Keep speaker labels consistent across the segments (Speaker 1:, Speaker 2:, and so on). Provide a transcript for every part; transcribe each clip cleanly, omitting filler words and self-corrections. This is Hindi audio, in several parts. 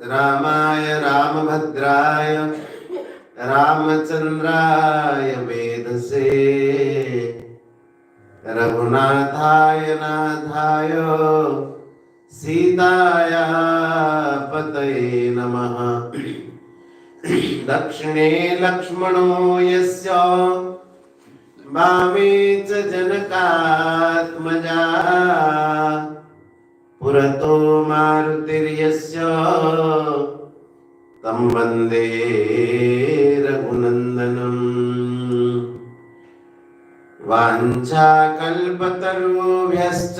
Speaker 1: रामाय रामभद्राय रामचंद्राय वेधसे रघुनाथाय नाथाय सीताया पतये नमः। दक्षिणे लक्ष्मणो यस्य वामे च जनकात्मजा पुरतो मारुतिर्यस्य तं वन्दे रघुनन्दनम्। वाञ्छाकल्पतरुभ्यश्च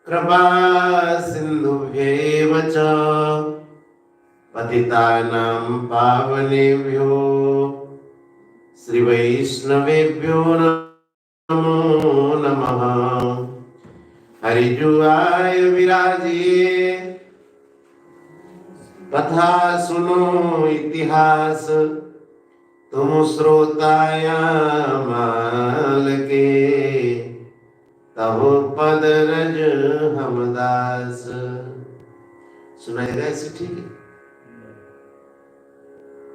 Speaker 1: कृपा सिन्धुभ्येव च पतितानां पावनेभ्यो श्रीवैष्णवेभ्यो नमो नमः। हरिजुआय विराजिए कथा सुनो इतिहास तुम श्रोताया माल के तब पद रज हम दास। सुनाएगा ऐसे ठीक है?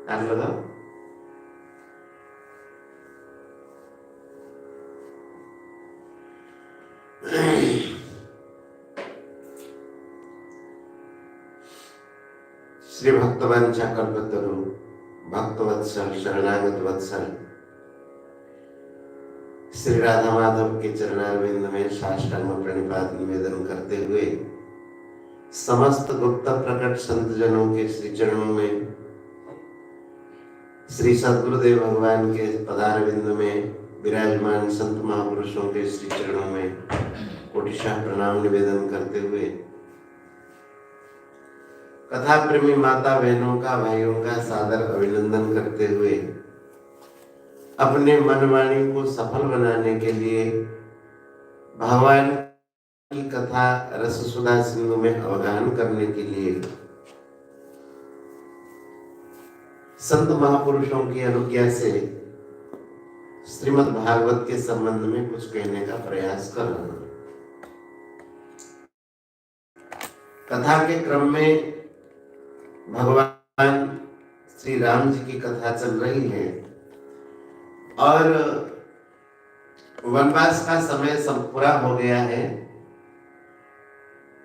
Speaker 1: आप लगाओ। श्री भक्तवंशा कल्पतरु भक्तवत्सल शरणागत वत्सल श्री राधा माधव के चरणारविंद में साष्टांग प्रणिपात निवेदन करते हुए समस्त गुप्त प्रकट संत जनों के श्री चरणों में श्री सद्गुरुदेव भगवान के पदारविंद में विराजमान संत महापुरुषों के श्री चरणों में कोटिशाह प्रणाम निवेदन करते हुए कथा प्रेमी माता बहनों का भाइयों का सादर अभिनंदन करते हुए अपने मनवाणी को सफल बनाने के लिए भगवान की कथा रस सुधा सिंधु में अवगाहन करने के लिए संत महापुरुषों की अनुज्ञा से श्रीमद् भागवत के संबंध में कुछ कहने का प्रयास कर रहा हूं। कथा के क्रम में भगवान श्री राम जी की कथा चल रही है और वनवास का समय सब पूरा हो गया है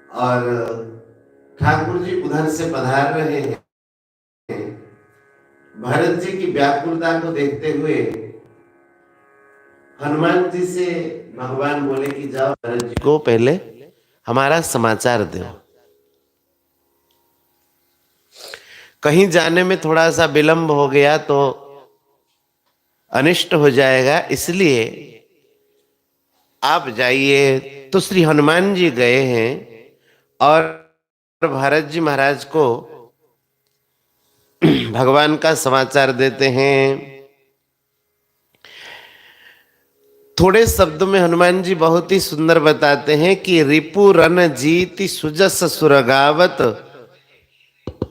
Speaker 1: और ठाकुर जी उधर से पधार रहे हैं। भरत जी की व्याकुलता को देखते हुए हनुमान जी से भगवान बोले कि जाओ भरत जी को पहले हमारा समाचार दो। कहीं जाने में थोड़ा सा विलंब हो गया तो अनिष्ट हो जाएगा, इसलिए आप जाइए। तो श्री हनुमान जी गए हैं और भरत जी महाराज को भगवान का समाचार देते हैं। थोड़े शब्दों में हनुमान जी बहुत ही सुंदर बताते हैं कि रिपु रन जीति सुजस सुरगावत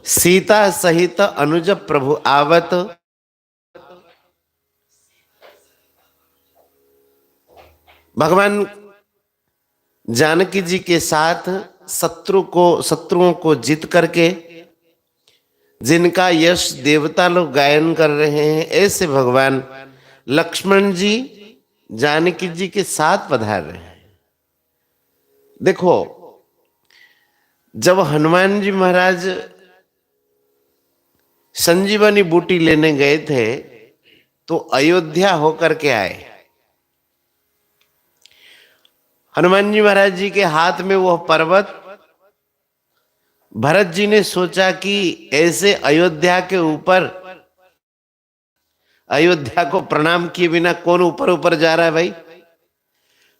Speaker 1: सीता सहित अनुज प्रभु आवत। भगवान जानकी जी के साथ शत्रुओं को जीत करके जिनका यश देवता लोग गायन कर रहे हैं, ऐसे भगवान लक्ष्मण जी जानकी जी के साथ पधार रहे हैं। देखो, जब हनुमान जी महाराज संजीवनी बूटी लेने गए थे तो अयोध्या होकर के आए। हनुमान जी महाराज जी के हाथ में वह पर्वत, भरत जी ने सोचा कि ऐसे अयोध्या के ऊपर, अयोध्या को प्रणाम किए बिना कौन ऊपर ऊपर जा रहा है भाई।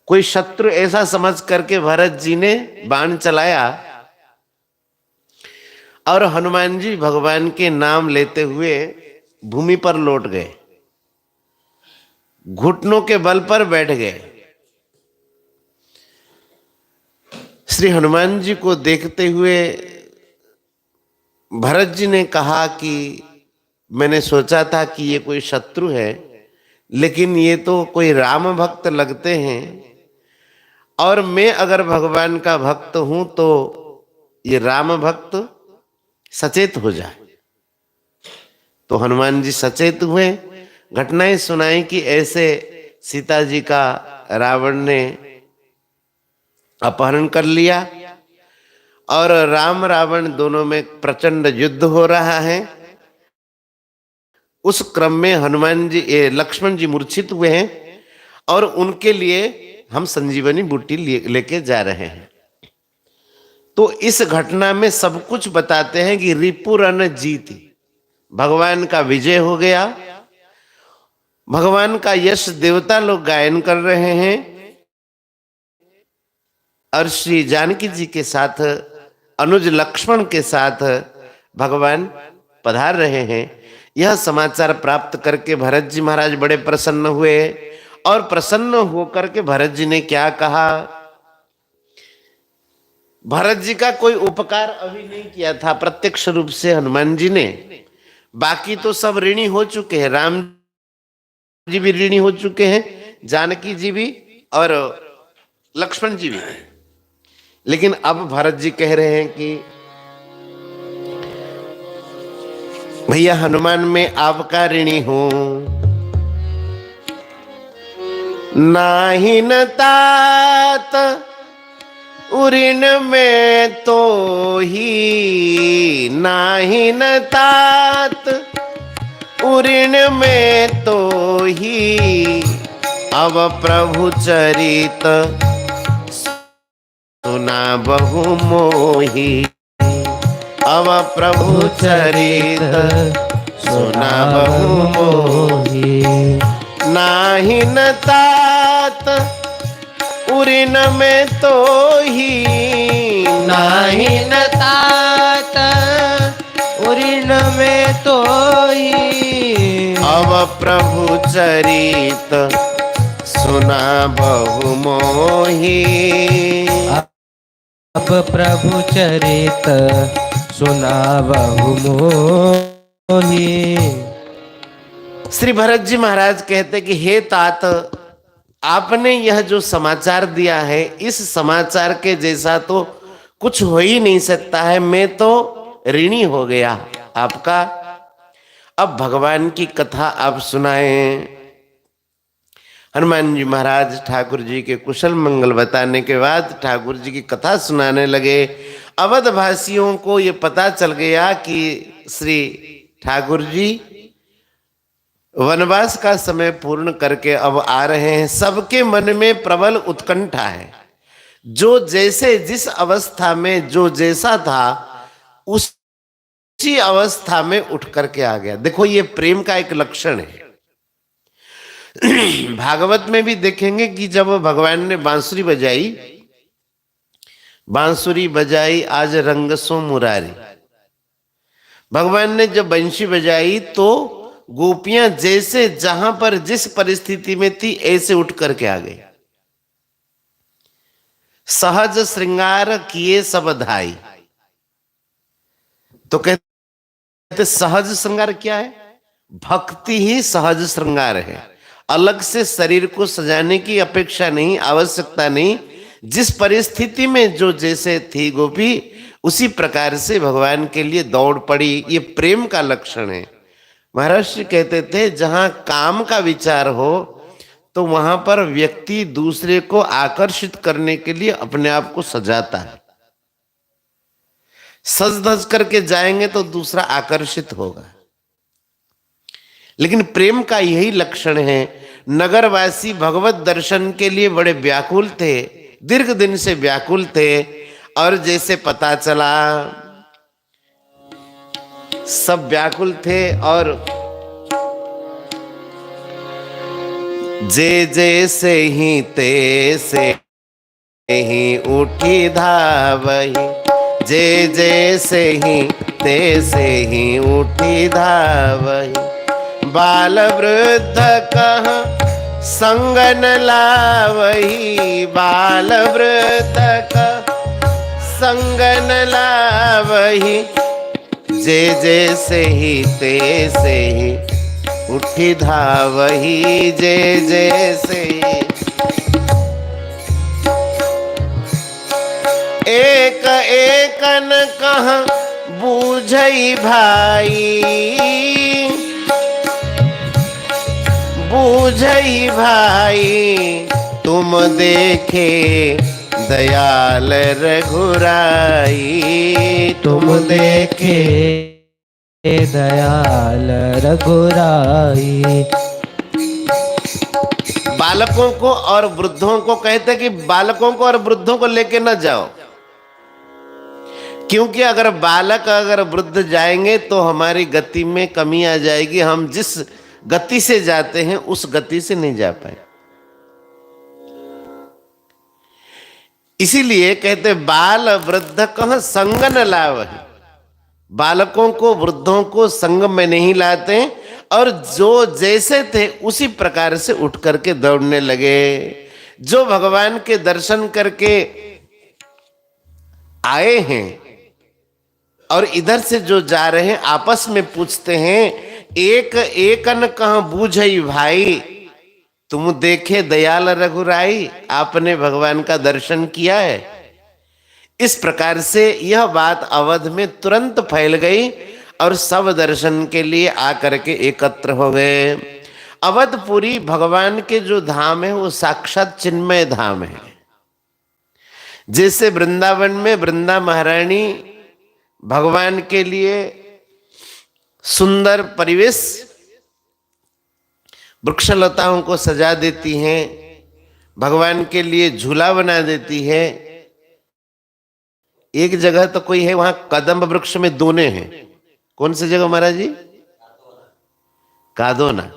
Speaker 1: कोई शत्रु ऐसा समझ करके भरत जी ने बाण चलाया और हनुमान जी भगवान के नाम लेते हुए भूमि पर लौट गए, घुटनों के बल पर बैठ गए। श्री हनुमान जी को देखते हुए भरत जी ने कहा कि मैंने सोचा था कि ये कोई शत्रु है, लेकिन ये तो कोई राम भक्त लगते हैं और मैं अगर भगवान का भक्त हूं तो ये राम भक्त सचेत हो जाए। तो हनुमान जी सचेत हुए, घटनाएं सुनाई कि ऐसे सीता जी का रावण ने अपहरण कर लिया और राम रावण दोनों में प्रचंड युद्ध हो रहा है। उस क्रम में हनुमान जी लक्ष्मण जी मूर्छित हुए हैं और उनके लिए हम संजीवनी बूटी लेके जा रहे हैं। तो इस घटना में सब कुछ बताते हैं कि रिपुरन जीती, भगवान का विजय हो गया, भगवान का यश देवता लोग गायन कर रहे हैं और श्री जानकी जी के साथ अनुज लक्ष्मण के साथ भगवान पधार रहे हैं। यह समाचार प्राप्त करके भरत जी महाराज बड़े प्रसन्न हुए और प्रसन्न होकर के भरत जी ने क्या कहा, भरत जी का कोई उपकार अभी नहीं किया था प्रत्यक्ष रूप से हनुमान जी ने, बाकी तो सब ऋणी हो चुके हैं, राम जी भी ऋणी हो चुके हैं, जानकी जी भी और लक्ष्मण जी भी। लेकिन अब भरत जी कह रहे हैं कि भैया हनुमान मैं आपका ऋणी हूं, नाही न तात उऋण में तो ही, नाही न तात उऋण में तो ही, अब प्रभु चरित सुना बहु मोही, अब प्रभु चरित सुना बहु मोही, नाही न तात उऋण में तो ही,
Speaker 2: नाही न तात उऋण में तो ही,
Speaker 1: अब प्रभु चरित सुना बहु मोही,
Speaker 2: अब प्रभु चरित सुना बहु मोही।
Speaker 1: श्री भरत जी महाराज कहते कि हे तात, आपने यह जो समाचार दिया है इस समाचार के जैसा तो कुछ हो ही नहीं सकता है, मैं तो ऋणी हो गया आपका। अब भगवान की कथा आप सुनाएं। हनुमान जी महाराज ठाकुर जी के कुशल मंगल बताने के बाद ठाकुर जी की कथा सुनाने लगे। अवध भासियों को ये पता चल गया कि श्री ठाकुर जी वनवास का समय पूर्ण करके अब आ रहे हैं। सबके मन में प्रबल उत्कंठा है, जो जैसे जिस अवस्था में जो जैसा था उसी अवस्था में उठ करके आ गया। देखो ये प्रेम का एक लक्षण है। भागवत में भी देखेंगे कि जब भगवान ने बांसुरी बजाई आज रंगसो मुरारी, भगवान ने जब बंशी बजाई तो गोपियां जैसे जहां पर जिस परिस्थिति में थी ऐसे उठ करके आ गई। सहज श्रृंगार किए सब धाई, तो कहते सहज श्रृंगार क्या है? भक्ति ही सहज श्रृंगार है। अलग से शरीर को सजाने की अपेक्षा नहीं, आवश्यकता नहीं। जिस परिस्थिति में जो जैसे थी गोपी उसी प्रकार से भगवान के लिए दौड़ पड़ी। ये प्रेम का लक्षण है। महर्षि कहते थे जहां काम का विचार हो तो वहां पर व्यक्ति दूसरे को आकर्षित करने के लिए अपने आप को सजाता है। सज धज करके जाएंगे तो दूसरा आकर्षित होगा। लेकिन प्रेम का यही लक्षण है। नगरवासी भगवत दर्शन के लिए बड़े व्याकुल थे, दीर्घ दिन से व्याकुल थे, और जैसे पता चला सब व्याकुल थे और जे जैसे ही तैसे ही उठी धावही, जे जैसे ही तैसे ही उठी धावही, बाल वृद्ध कहाँ संग न लावही, बाल वृद्ध का संग न लावही, जे जैसे ही तैसे ही उठी धावही, जे जैसे ही। एक एक न कहाँ बूझई भाई, बूझई भाई, तुम देखे दयाल रघुराई,
Speaker 2: तुम देखे दयाल रघुराई।
Speaker 1: बालकों को और वृद्धों को कहते कि बालकों को और वृद्धों को लेके न जाओ, क्योंकि अगर बालक अगर वृद्ध जाएंगे तो हमारी गति में कमी आ जाएगी, हम जिस गति से जाते हैं उस गति से नहीं जा पाए। इसीलिए कहते बाल वृद्ध कह संग न लावहि, बालकों को वृद्धों को संग में नहीं लाते, और जो जैसे थे उसी प्रकार से उठ करके दौड़ने लगे। जो भगवान के दर्शन करके आए हैं और इधर से जो जा रहे हैं आपस में पूछते हैं, एक एकन कह बूझई भाई, तुम देखे दयाल रघुराई, आपने भगवान का दर्शन किया है। इस प्रकार से यह बात अवध में तुरंत फैल गई और सब दर्शन के लिए आकर के एकत्र हो गए। अवधपुरी भगवान के जो धाम है वो साक्षात चिन्मय धाम है। जैसे वृंदावन में वृंदा महारानी भगवान के लिए सुंदर परिवेश वृक्षलताओं को सजा देती हैं, भगवान के लिए झूला बना देती है। एक जगह तो कोई है वहां कदम्ब वृक्ष में दोने हैं, कौन सी जगह महाराज जी? कादोना,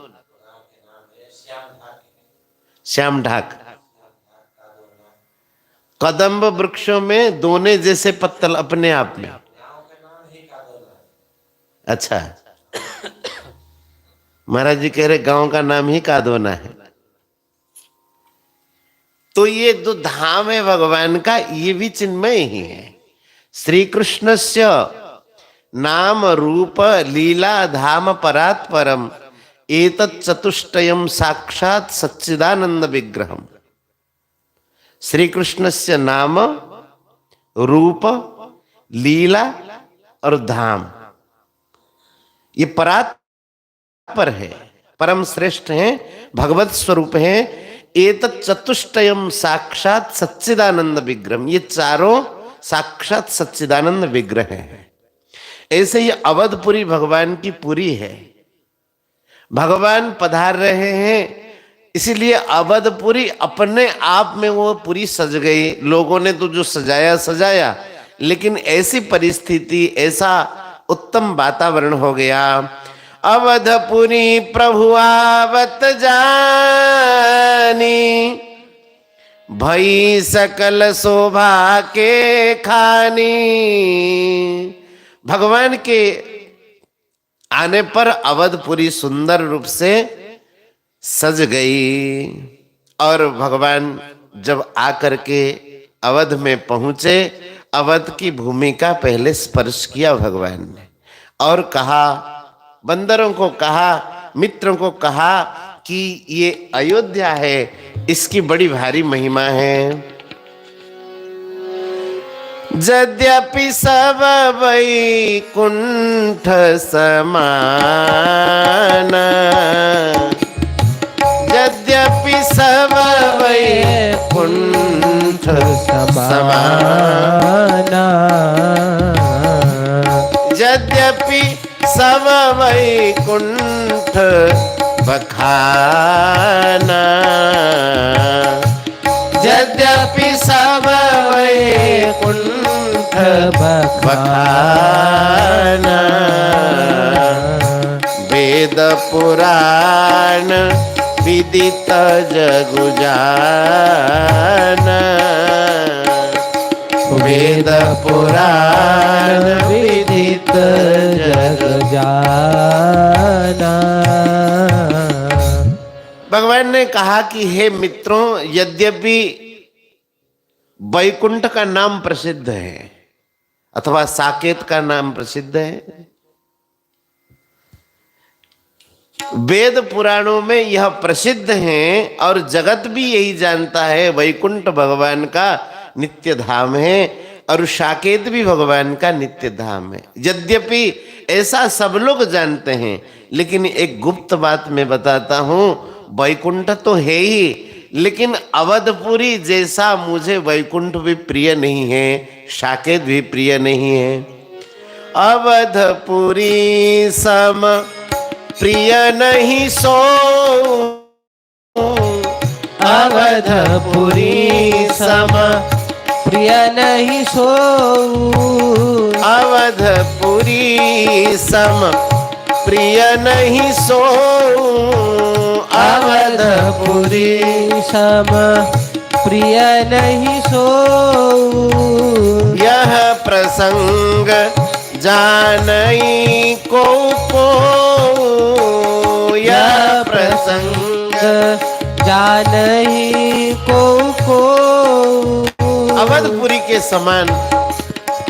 Speaker 1: श्याम ढाक। कदम्ब वृक्षों में दोने जैसे पत्तल अपने आप में। अच्छा, महाराज जी कह रहे गांव का नाम ही कादोना है। तो ये जो धाम है भगवान का, ये भी चिन्मय ही है। श्री कृष्णस्य नाम रूप लीला धाम परात् परम, एतत् चतुष्टयम साक्षात सच्चिदानंद विग्रहम। श्री कृष्णस्य नाम रूप लीला और धाम, ये परात् पर है, परम श्रेष्ठ है, भगवत स्वरूप है। एतत् चतुष्टयम साक्षात सच्चिदानंद विग्रहम, ये चारों साक्षात सच्चिदानंद विग्रह है। ऐसे ही अवधपुरी भगवान की पुरी है, भगवान पधार रहे हैं, इसीलिए अवधपुरी अपने आप में वो पुरी सज गई। लोगों ने तो जो सजाया सजाया, लेकिन ऐसी परिस्थिति, ऐसा उत्तम वातावरण हो गया। अवधपुरी प्रभु आवत जानी, भई सकल शोभा के खानी। भगवान के आने पर अवधपुरी सुंदर रूप से सज गई, और भगवान जब आकर के अवध में पहुंचे, अवध की भूमि का पहले स्पर्श किया भगवान ने, और कहा, बंदरों को कहा, मित्रों को कहा कि ये अयोध्या है, इसकी बड़ी भारी महिमा है। यद्यपि सब वैकुंठ समान, यद्यपि सब वैकुंठ समान, यद्यपि सब वैकुंठ बखाना, यद्यपि सब वैकुंठ बखाना। वेद पुराण विदित जगु जाना, वेद पुराण विदित जग जाना। भगवान ने कहा कि हे मित्रों, यद्यपि वैकुंठ का नाम प्रसिद्ध है अथवा साकेत का नाम प्रसिद्ध है, वेद पुराणों में यह प्रसिद्ध है और जगत भी यही जानता है वैकुंठ भगवान का नित्य धाम है। और साकेत भी भगवान का नित्य धाम है। यद्यपि ऐसा सब लोग जानते हैं, लेकिन एक गुप्त बात मैं बताता हूं, वैकुंठ तो है ही, लेकिन अवधपुरी जैसा मुझे वैकुंठ भी प्रिय नहीं है, साकेत भी प्रिय नहीं है। अवधपुरी सम प्रिय नहीं सो,
Speaker 2: अवधपुरी सम प्रिय नहीं सो,
Speaker 1: अवधपुरी सम प्रिय नहीं सो,
Speaker 2: अवधपुरी सम प्रिय नहीं सो।
Speaker 1: यह प्रसंग जानई को, यह प्रसंग
Speaker 2: जानही को।
Speaker 1: अवधपुरी के समान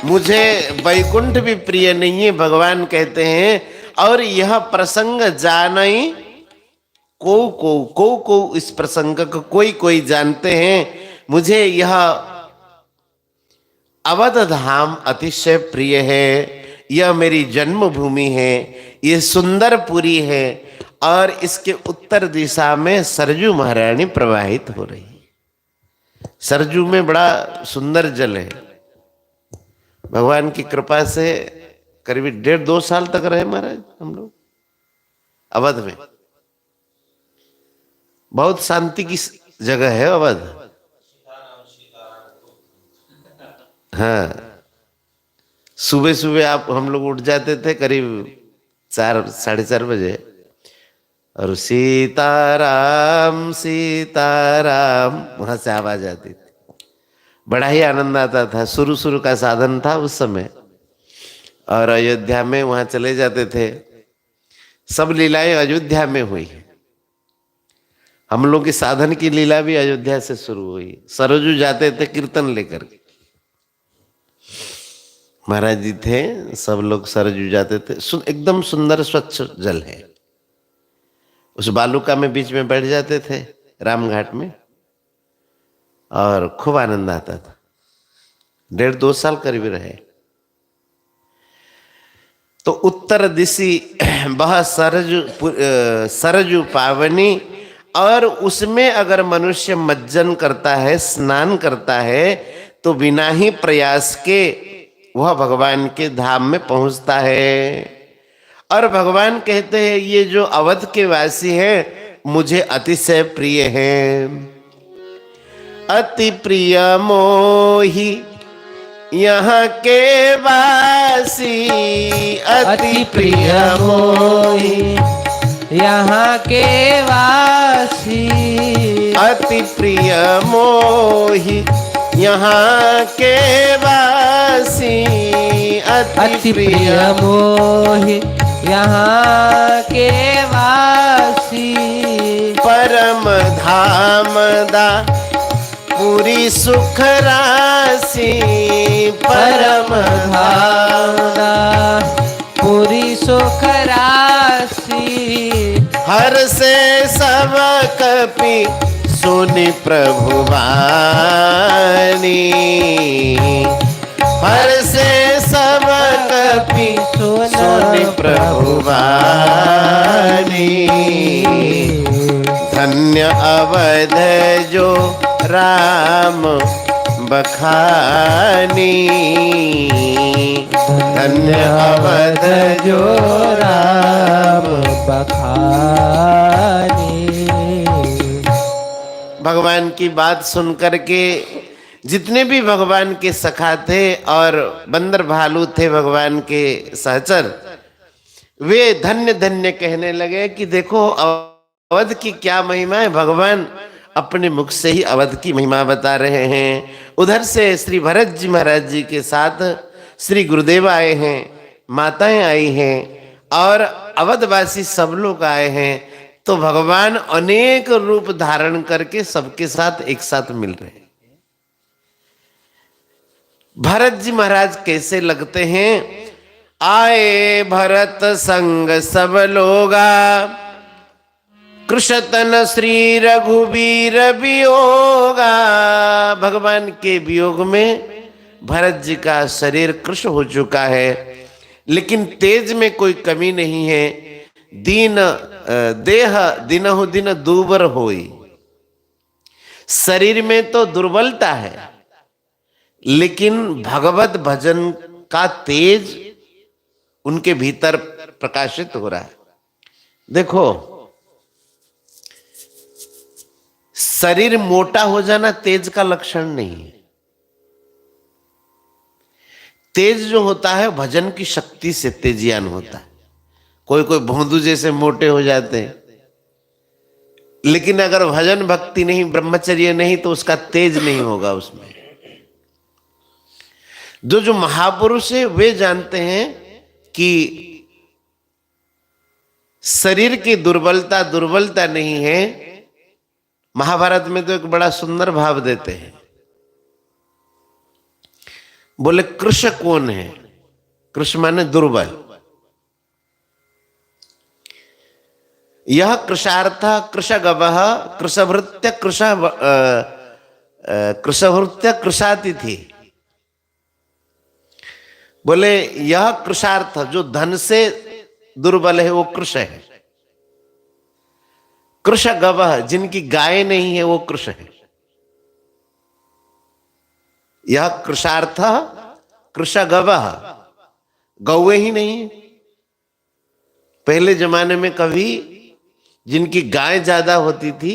Speaker 1: मुझे वैकुंठ भी प्रिय नहीं है, भगवान कहते हैं। और यह प्रसंग जानई को इस प्रसंग को कोई कोई जानते हैं। मुझे यह अवध धाम अतिशय प्रिय है, यह मेरी जन्मभूमि है, यह सुंदरपुरी है, और इसके उत्तर दिशा में सरजू महारानी प्रवाहित हो रही है। सरजू में बड़ा सुंदर जल है। भगवान की कृपा से करीब 1.5-2 साल तक रहे महाराज हम लोग अवध में। बहुत शांति की जगह है अवध। हाँ, सुबह सुबह आप हम लोग उठ जाते थे करीब 4-4:30 बजे, और सीताराम सीताराम वहां से आवाज आती थी। बड़ा ही आनंद आता था। शुरू का साधन था उस समय, और अयोध्या में वहां चले जाते थे। सब लीलाएं अयोध्या में हुई। हम लोग की साधन की लीला भी अयोध्या से शुरू हुई। सरजू जाते थे कीर्तन लेकर के, महाराज जी थे, सब लोग सरजू जाते थे। एकदम सुंदर स्वच्छ जल है। उस बालुका में बीच में बैठ जाते थे रामघाट में, और खूब आनंद आता था। 1.5-2 साल करीब रहे। तो उत्तर दिशी वह सरजू पावनी, और उसमें अगर मनुष्य मज्जन करता है, स्नान करता है, तो बिना ही प्रयास के वह भगवान के धाम में पहुंचता है। और भगवान कहते हैं ये जो अवध के वासी हैं मुझे अतिशय प्रिय हैं। अति प्रिय मोही यहाँ के वासी, अति प्रिय मोही
Speaker 2: यहाँ के वासी,
Speaker 1: अति प्रिय मोही यहाँ के वासी,
Speaker 2: अति प्रिय मोही यहाँ के वासी।
Speaker 1: परम धाम दा पूरी सुख राशि,
Speaker 2: परम धाम पूरी सुख राशि।
Speaker 1: हर से सब कपि सुनि प्रभु वाणी, हर से सब कपि सुनि प्रभु वाणी। धन्य अवध जो राम बखानी, धन्य अवध
Speaker 2: जो राम बखानी।
Speaker 1: भगवान की बात सुन करके जितने भी भगवान के सखा थे और बंदर भालू थे भगवान के सहचर, वे धन्य धन्य कहने लगे कि देखो अवध की क्या महिमा है। भगवान अपने मुख से ही अवध की महिमा बता रहे हैं। उधर से श्री भरत जी महाराज जी के साथ श्री गुरुदेव आए हैं, माताएं आई हैं, और अवधवासी सब लोग आए हैं। तो भगवान अनेक रूप धारण करके सबके साथ एक साथ मिल रहे हैं। भरत जी महाराज कैसे लगते हैं? आए भरत संग सब लोगा, कृषतन श्री रघुबीर वियोगा। भगवान के वियोग में भरत जी का शरीर कृश हो चुका है, लेकिन तेज में कोई कमी नहीं है। दीन देह दिनहु दिन दूबर होई, शरीर में तो दुर्बलता है, लेकिन भगवत भजन का तेज उनके भीतर प्रकाशित हो रहा है। देखो, शरीर मोटा हो जाना तेज का लक्षण नहीं है। तेज जो होता है भजन की शक्ति से तेजियान होता है। कोई कोई भोंदू जैसे मोटे हो जाते हैं, लेकिन अगर भजन भक्ति नहीं, ब्रह्मचर्य नहीं, तो उसका तेज नहीं होगा उसमें। जो महापुरुष है वे जानते हैं कि शरीर की दुर्बलता नहीं है। महाभारत में तो एक बड़ा सुंदर भाव देते हैं, बोले कृश कौन है? कृश माने दुर्बल। यह कृशार्थ कृशगवः कृशभृत्य कृशातिथि। बोले यह कृशार्थ जो धन से दुर्बल है वो कृश है। कृशगवः जिनकी गाय नहीं है वो कृश है। यह कृशार्थ कृशगवः, गौवे ही नहीं है। पहले जमाने में कभी जिनकी गाय ज्यादा होती थी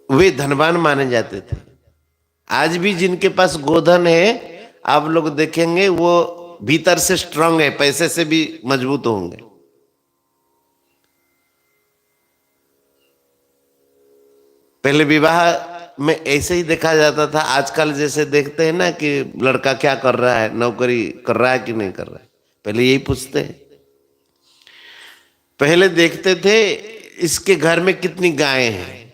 Speaker 1: वे धनवान माने जाते थे। आज भी जिनके पास गोधन है, आप लोग देखेंगे वो भीतर से स्ट्रांग है, पैसे से भी मजबूत होंगे। पहले विवाह में ऐसे ही देखा जाता था। आजकल जैसे देखते हैं ना कि लड़का क्या कर रहा है, नौकरी कर रहा है कि नहीं कर रहा है, पहले यही पूछते हैं। पहले देखते थे इसके घर में कितनी गायें हैं,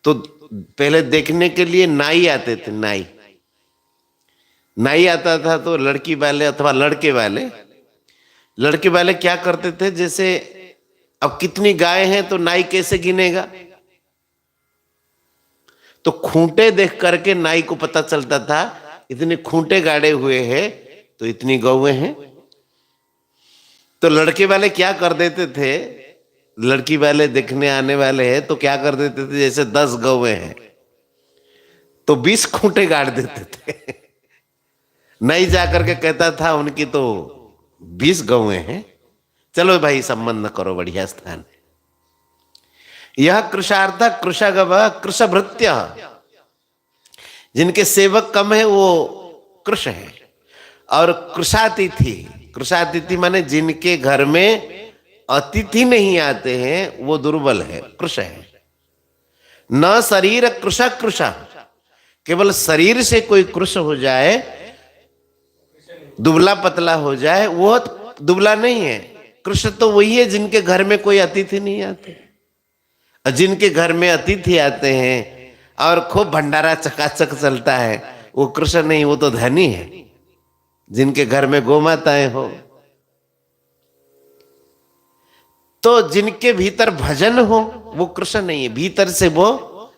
Speaker 1: तो पहले देखने के लिए नाई आते थे। नाई आता था तो लड़की वाले अथवा लड़के वाले क्या करते थे, जैसे अब कितनी गाय हैं तो नाई कैसे गिनेगा, तो खूंटे देख करके नाई को पता चलता था इतने खूंटे गाड़े हुए हैं तो इतनी गौएं हैं। तो लड़के वाले क्या कर देते थे, लड़की वाले देखने आने वाले हैं तो क्या कर देते थे, जैसे 10 गौएं हैं तो 20 खूंटे गाड़ देते थे। नहीं जाकर के कहता था उनकी तो 20 गौएं हैं, चलो भाई संबंध करो, बढ़िया स्थान है। यह कृशार्थ कृशगव कृशभृत्य, जिनके सेवक कम है वो कृश है। और कृशातिथि माने जिनके घर में अतिथि नहीं आते हैं वो दुर्बल है, कृश है। न शरीर कृश, केवल शरीर से कोई कृश हो जाए, दुबला पतला हो जाए, वो दुबला नहीं है। कृश तो वही है जिनके घर में कोई अतिथि नहीं आते। और जिनके घर में अतिथि आते हैं और खूब भंडारा चकाचक चलता है, वो कृश नहीं, वो तो धनी है। जिनके घर में गोमाताएं हो, तो जिनके भीतर भजन हो वो कृश नहीं है, भीतर से वो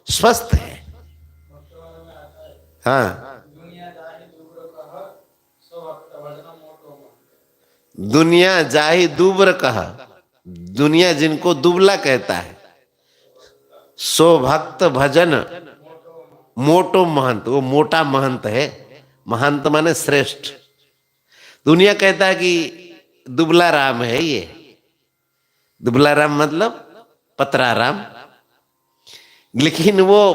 Speaker 1: स्वस्थ है। हाँ, दुनिया जाहि दुब्र कहा, दुनिया जिनको दुबला कहता है, सो भक्त भजन मोटो महंत, वो मोटा महंत है। महंत माने श्रेष्ठ। दुनिया कहता है कि दुबला राम है, ये दुबला राम मतलब पतरा राम, लेकिन वह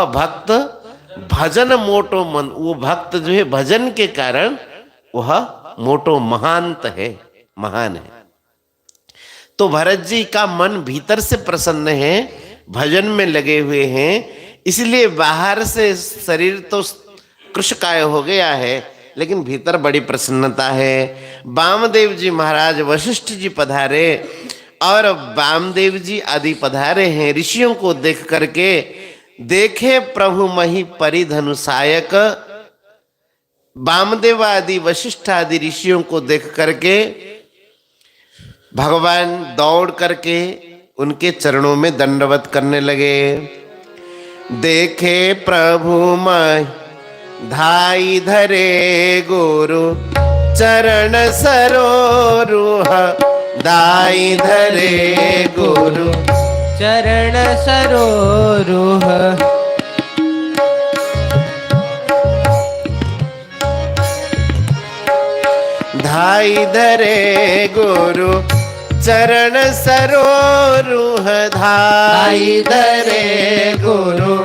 Speaker 1: भक्त भजन मोटो मन, वो भक्त जो है भजन के कारण वह मोटो महांत है, महान है। तो भरत जी का मन भीतर से प्रसन्न है, भजन में लगे हुए हैं, इसलिए बाहर से शरीर तो कृशकाय हो गया है लेकिन भीतर बड़ी प्रसन्नता है। वामदेव जी महाराज, वशिष्ठ जी पधारे और वामदेव जी आदि पधारे हैं। ऋषियों को देख करके, देखे प्रभु मही परिधनुसायक, वामदेव आदि वशिष्ठ आदि ऋषियों को देख करके भगवान दौड़ करके उनके चरणों में दंडवत करने लगे। देखे प्रभु मैं धाई धरे गुरु चरण सरोरुह दाई धरे गुरु
Speaker 2: चरण सरोरुह
Speaker 1: धाई धरे गुरु चरण सरोरुह धाई धरे गुरु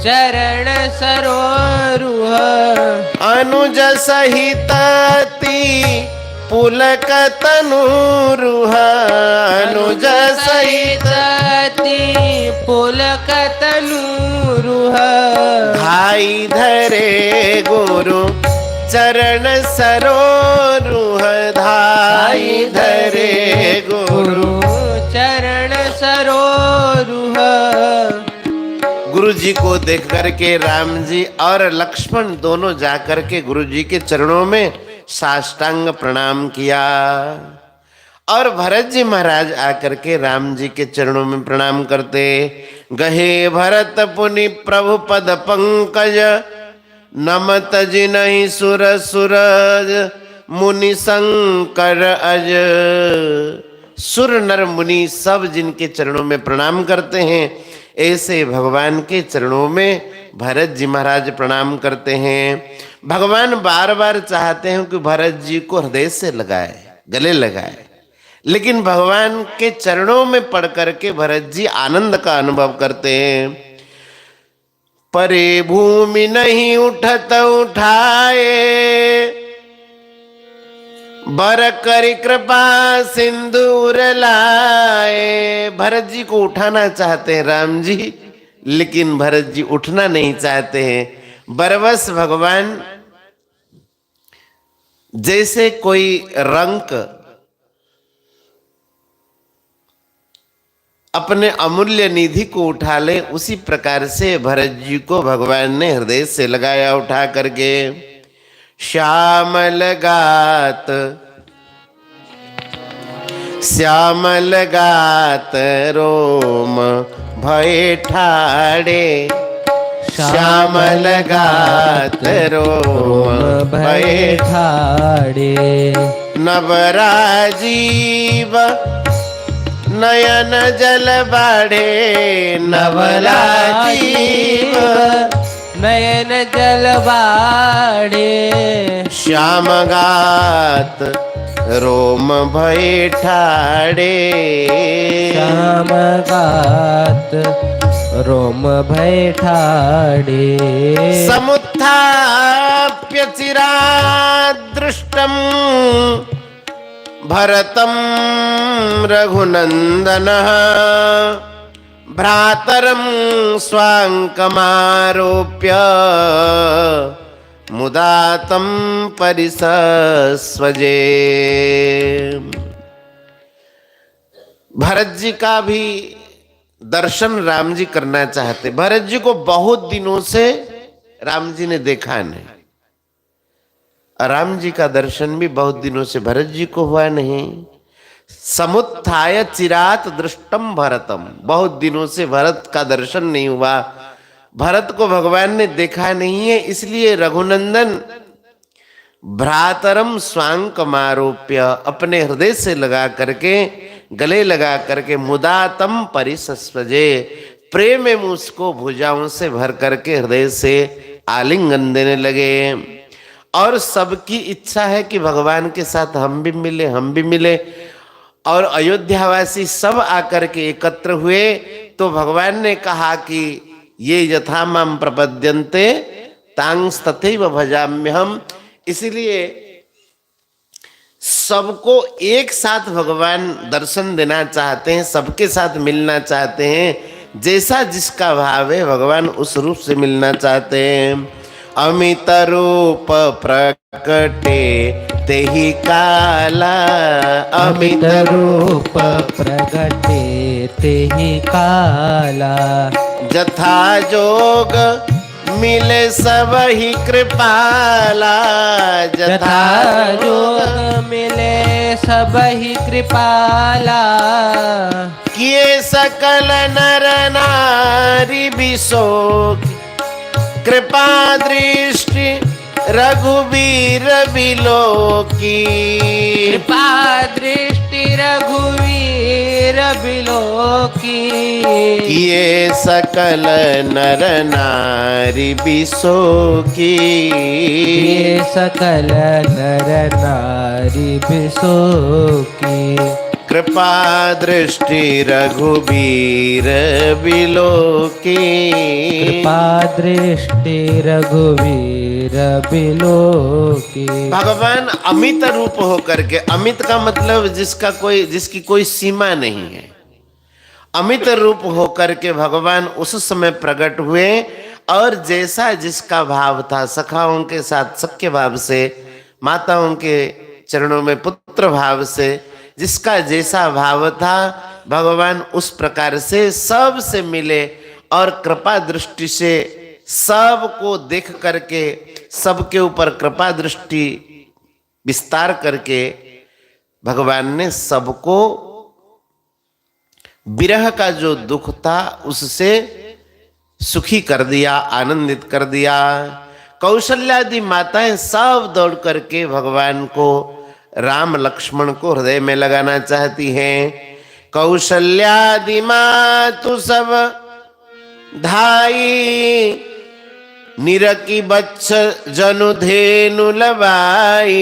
Speaker 2: चरण सरोरुह
Speaker 1: अनुज सहितति पुलक तनुरुह अनुज सहित
Speaker 2: पुलक तनुरुह
Speaker 1: धाई धरे गुरु चरण सरोरुह धाई धरे गुरु
Speaker 2: चरण सरोरुह।
Speaker 1: गुरु जी को देख करके राम जी और लक्ष्मण दोनों जाकर के गुरु जी के चरणों में साष्टांग प्रणाम किया और भरत जी महाराज आकर के राम जी के चरणों में प्रणाम करते। गहे भरत पुनि प्रभु पद पंकज नमत जिनहि सुर सूरज मुनि शंकर अज। सुर नर मुनि सब जिनके चरणों में प्रणाम करते हैं, ऐसे भगवान के चरणों में भरत जी महाराज प्रणाम करते हैं। भगवान बार बार चाहते हैं कि भरत जी को हृदय से लगाए, गले लगाए, लेकिन भगवान के चरणों में पढ़ करके भरत जी आनंद का अनुभव करते हैं। परे भूमि नहीं उठत उठाए बर करी कृपा सिंदूर लाए। भरत जी को उठाना चाहते हैं राम जी, लेकिन भरत जी उठना नहीं चाहते हैं। बरबस भगवान जैसे कोई रंक अपने अमूल्य निधि को उठा ले, उसी प्रकार से भरत जी को भगवान ने हृदय से लगाया उठा करके। श्यामल गात श्यामल गात रोम भय ठाड़े श्यामल गात रोम भय
Speaker 2: ठाड़े।
Speaker 1: नवराजीव नयन जल बाड़े नवराजीव
Speaker 2: नयन जल बाड़े।
Speaker 1: श्याम गात रोम भय ठाड़े
Speaker 2: श्याम गात रोम भय ठाड़े।
Speaker 1: समुत्थाप्य चिरादृष्टम् भरतं रघुनन्दनः भ्रातरं स्वाङ्कमारोप्य मुदातं परिसस्वजे। भरत जी का भी दर्शन राम जी करना चाहते। भरत जी को बहुत दिनों से राम जी ने देखा नहीं, राम जी का दर्शन भी बहुत दिनों से भरत जी को हुआ नहीं। समुत्थाय चिरात दृष्टम भरतम, बहुत दिनों से भरत का दर्शन नहीं हुआ, भरत को भगवान ने देखा नहीं है, इसलिए रघुनंदन भ्रातरम स्वांकमारोप्य अपने हृदय से लगा करके, गले लगा करके मुदातम परिसस्वजे प्रेम में उसको भुजाओं से भर करके हृदय से आलिंगन देने लगे। और सबकी इच्छा है कि भगवान के साथ हम भी मिले, हम भी मिले। और अयोध्यावासी सब आकर के एकत्र हुए तो भगवान ने कहा कि ये यथा माम प्रपद्यन्ते तांस तथैव भजाम्यहम्। इसलिए सबको एक साथ भगवान दर्शन देना चाहते हैं, सबके साथ मिलना चाहते हैं। जैसा जिसका भाव है भगवान उस रूप से मिलना चाहते हैं। अमित रूप प्रकटे तेहि काला,
Speaker 2: अमित रूप प्रकटे तेहि काला।
Speaker 1: जथा जोग मिले सब ही कृपाला,
Speaker 2: जथा जोग मिले सब ही कृपाला।
Speaker 1: ये सकल नर नारी बिसोक कृपा दृष्टि रघुवीर बिलोकी।
Speaker 2: कृपा दृष्टि रघुवीर बिलोकी।
Speaker 1: ये सकल नर नारी बिसोकी।
Speaker 2: ये सकल नर नारी बिसोकी।
Speaker 1: कृपा दृष्टि रघुवीर बिलोकी।
Speaker 2: कृपा दृष्टि रघुवीर बिलोकी।
Speaker 1: भगवान अमित रूप होकर के, अमित का मतलब जिसकी कोई सीमा नहीं है, अमित रूप होकर के भगवान उस समय प्रकट हुए और जैसा जिसका भाव था, सखाओं के साथ सख्य भाव से, माताओं के चरणों में पुत्र भाव से, जिसका जैसा भाव था भगवान उस प्रकार से सब से मिले और कृपा दृष्टि से सबको देख करके, सबके ऊपर कृपा दृष्टि विस्तार करके भगवान ने सबको विरह का जो दुख था उससे सुखी कर दिया, आनंदित कर दिया। कौशल्यादि माताएं सब दौड़ करके भगवान को, राम लक्ष्मण को हृदय में लगाना चाहती हैं। कौशल्यादि मातु सब धाई निरकी बच्छ जनु धेनु लबाई।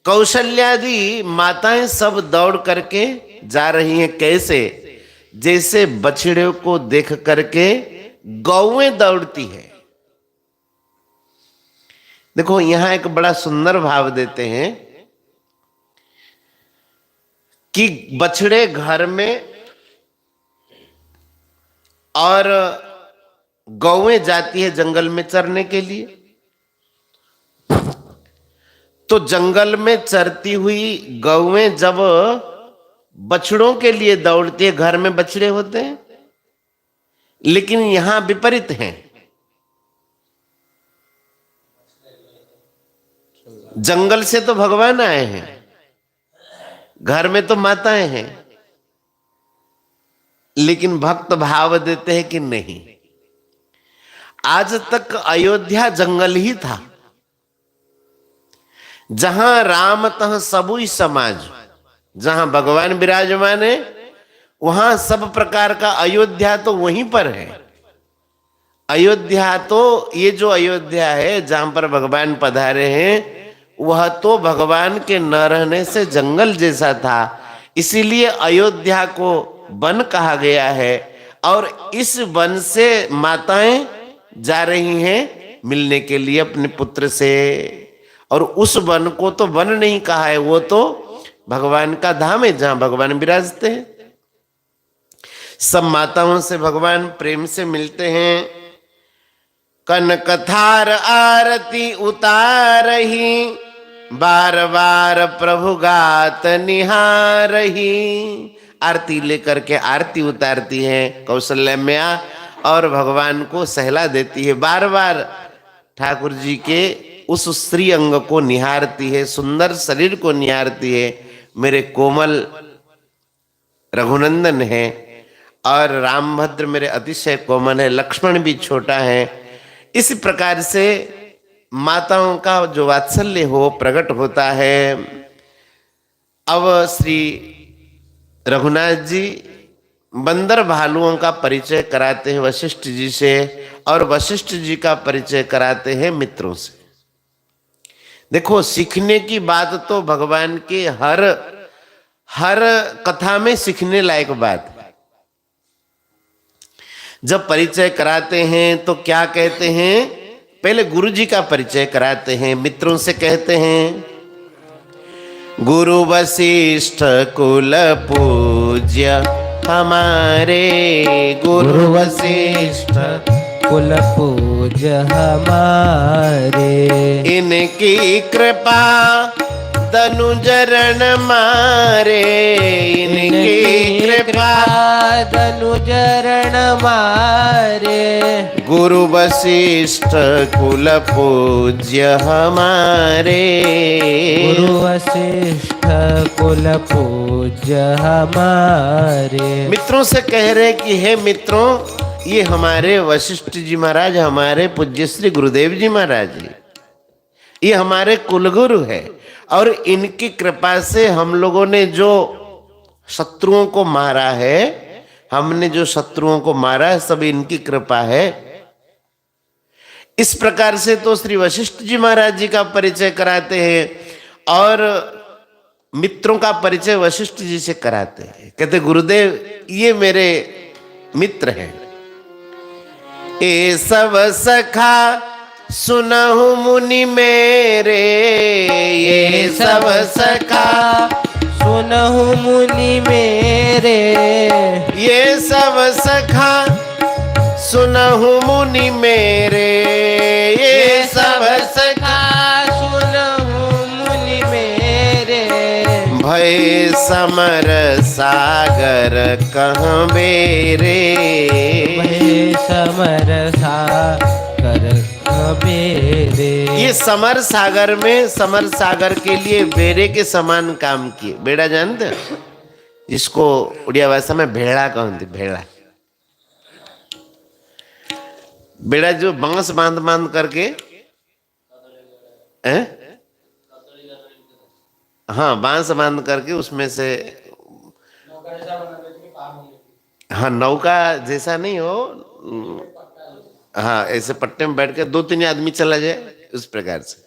Speaker 1: कौशल्यादि माताएं सब दौड़ करके जा रही हैं, कैसे? जैसे बछड़े को देख करके गौएं दौड़ती है। देखो यहां एक बड़ा सुंदर भाव देते हैं कि बछड़े घर में और गौएं जाती है जंगल में चरने के लिए, तो जंगल में चरती हुई गौएं जब बछड़ों के लिए दौड़ती है, घर में बछड़े होते हैं, लेकिन यहां विपरीत है। जंगल से तो भगवान आए हैं, घर में तो माताएं हैं, लेकिन भक्त भाव देते हैं कि नहीं, आज तक अयोध्या जंगल ही था, जहां राम तह सबुई समाज, जहां भगवान विराजमान है वहां सब प्रकार का अयोध्या तो वहीं पर है। अयोध्या तो, ये जो अयोध्या है जहां पर भगवान पधारे हैं, वह तो भगवान के न रहने से जंगल जैसा था, इसीलिए अयोध्या को वन कहा गया है। और इस वन से माताएं जा रही हैं मिलने के लिए अपने पुत्र से, और उस वन को तो वन नहीं कहा है, वो तो भगवान का धाम है जहां भगवान विराजते हैं। सब माताओं से भगवान प्रेम से मिलते हैं। कनकथार आरती उतारही, बार बार प्रभु गात निहारही। आरती लेकर के आरती उतारती है कौशल्या मैया और भगवान को सहला देती है, बार बार ठाकुर जी के उस श्री अंग को निहारती है, सुंदर शरीर को निहारती है। मेरे कोमल रघुनंदन है और रामभद्र मेरे अतिशय कोमल है, लक्ष्मण भी छोटा है। इस प्रकार से माताओं का जो वात्सल्य हो प्रकट होता है। अब श्री रघुनाथ जी बंदर भालुओं का परिचय कराते हैं वशिष्ठ जी से, और वशिष्ठ जी का परिचय कराते हैं मित्रों से। देखो सीखने की बात तो भगवान के हर कथा में सीखने लायक बात। जब परिचय कराते हैं तो क्या कहते हैं? पहले गुरु जी का परिचय कराते हैं, मित्रों से कहते हैं गुरु वशिष्ठ कुल पूज्य हमारे, गुरु वशिष्ठ
Speaker 2: कुल पूज्य हमारे।
Speaker 1: इनकी कृपा दनुजरण मारे इनकी कृपा
Speaker 2: दनुजरण मारे
Speaker 1: गुरु वशिष्ठ कुल पूज्य हमारे
Speaker 2: गुरु वशिष्ठ कुल पूज्य हमारे।
Speaker 1: मित्रों से कह रहे कि हे मित्रों, ये हमारे वशिष्ठ जी महाराज, हमारे पूज्य श्री गुरुदेव जी महाराज जी, ये हमारे कुलगुरु है और इनकी कृपा से हम लोगों ने जो शत्रुओं को मारा है, हमने जो शत्रुओं को मारा है, सब इनकी कृपा है। इस प्रकार से तो श्री वशिष्ठ जी महाराज जी का परिचय कराते हैं और मित्रों का परिचय वशिष्ठ जी से कराते हैं। कहते गुरुदेव ये मेरे मित्र हैं। ए सब सखा सुनहु मुनि मेरे, ये सब सखा
Speaker 2: सुनहु मुनि मेरे,
Speaker 1: ये सब सखा सुनहु मुनि मेरे, ये सब सखा
Speaker 2: सुनहु मुनि मेरे।
Speaker 1: भय समर सागर कहाँ बेरे,
Speaker 2: भय समर सागर बेरे।
Speaker 1: ये समर सागर में, समर सागर के लिए बेरे के समान काम किए। बेड़ा जानते हो? जिसको उड़िया भाषा में भेड़ा कहते, भेड़ा। बेड़ा जो बांस बांध बांध करके हाँ बांस बांध करके उसमें से, हाँ नौका जैसा नहीं हो, हाँ ऐसे पट्टे में बैठ के 2-3 आदमी चला जाए, उस प्रकार से।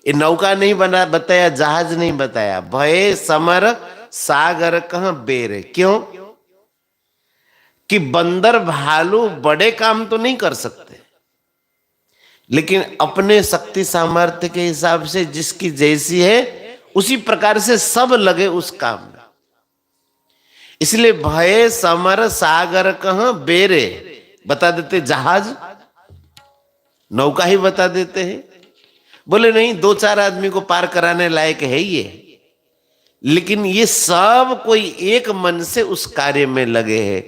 Speaker 1: ये नौका नहीं बना बताया, जहाज नहीं बताया। भय समर सागर कहाँ बेरे, क्यों? कि बंदर भालू बड़े काम तो नहीं कर सकते, लेकिन अपने शक्ति सामर्थ्य के हिसाब से जिसकी जैसी है उसी प्रकार से सब लगे उस काम में। इसलिए भय समर सागर कहाँ बेरे बता देते, जहाज नौका ही बता देते हैं। बोले नहीं, 2-4 आदमी को पार कराने लायक है ये, लेकिन ये सब कोई एक मन से उस कार्य में लगे हैं।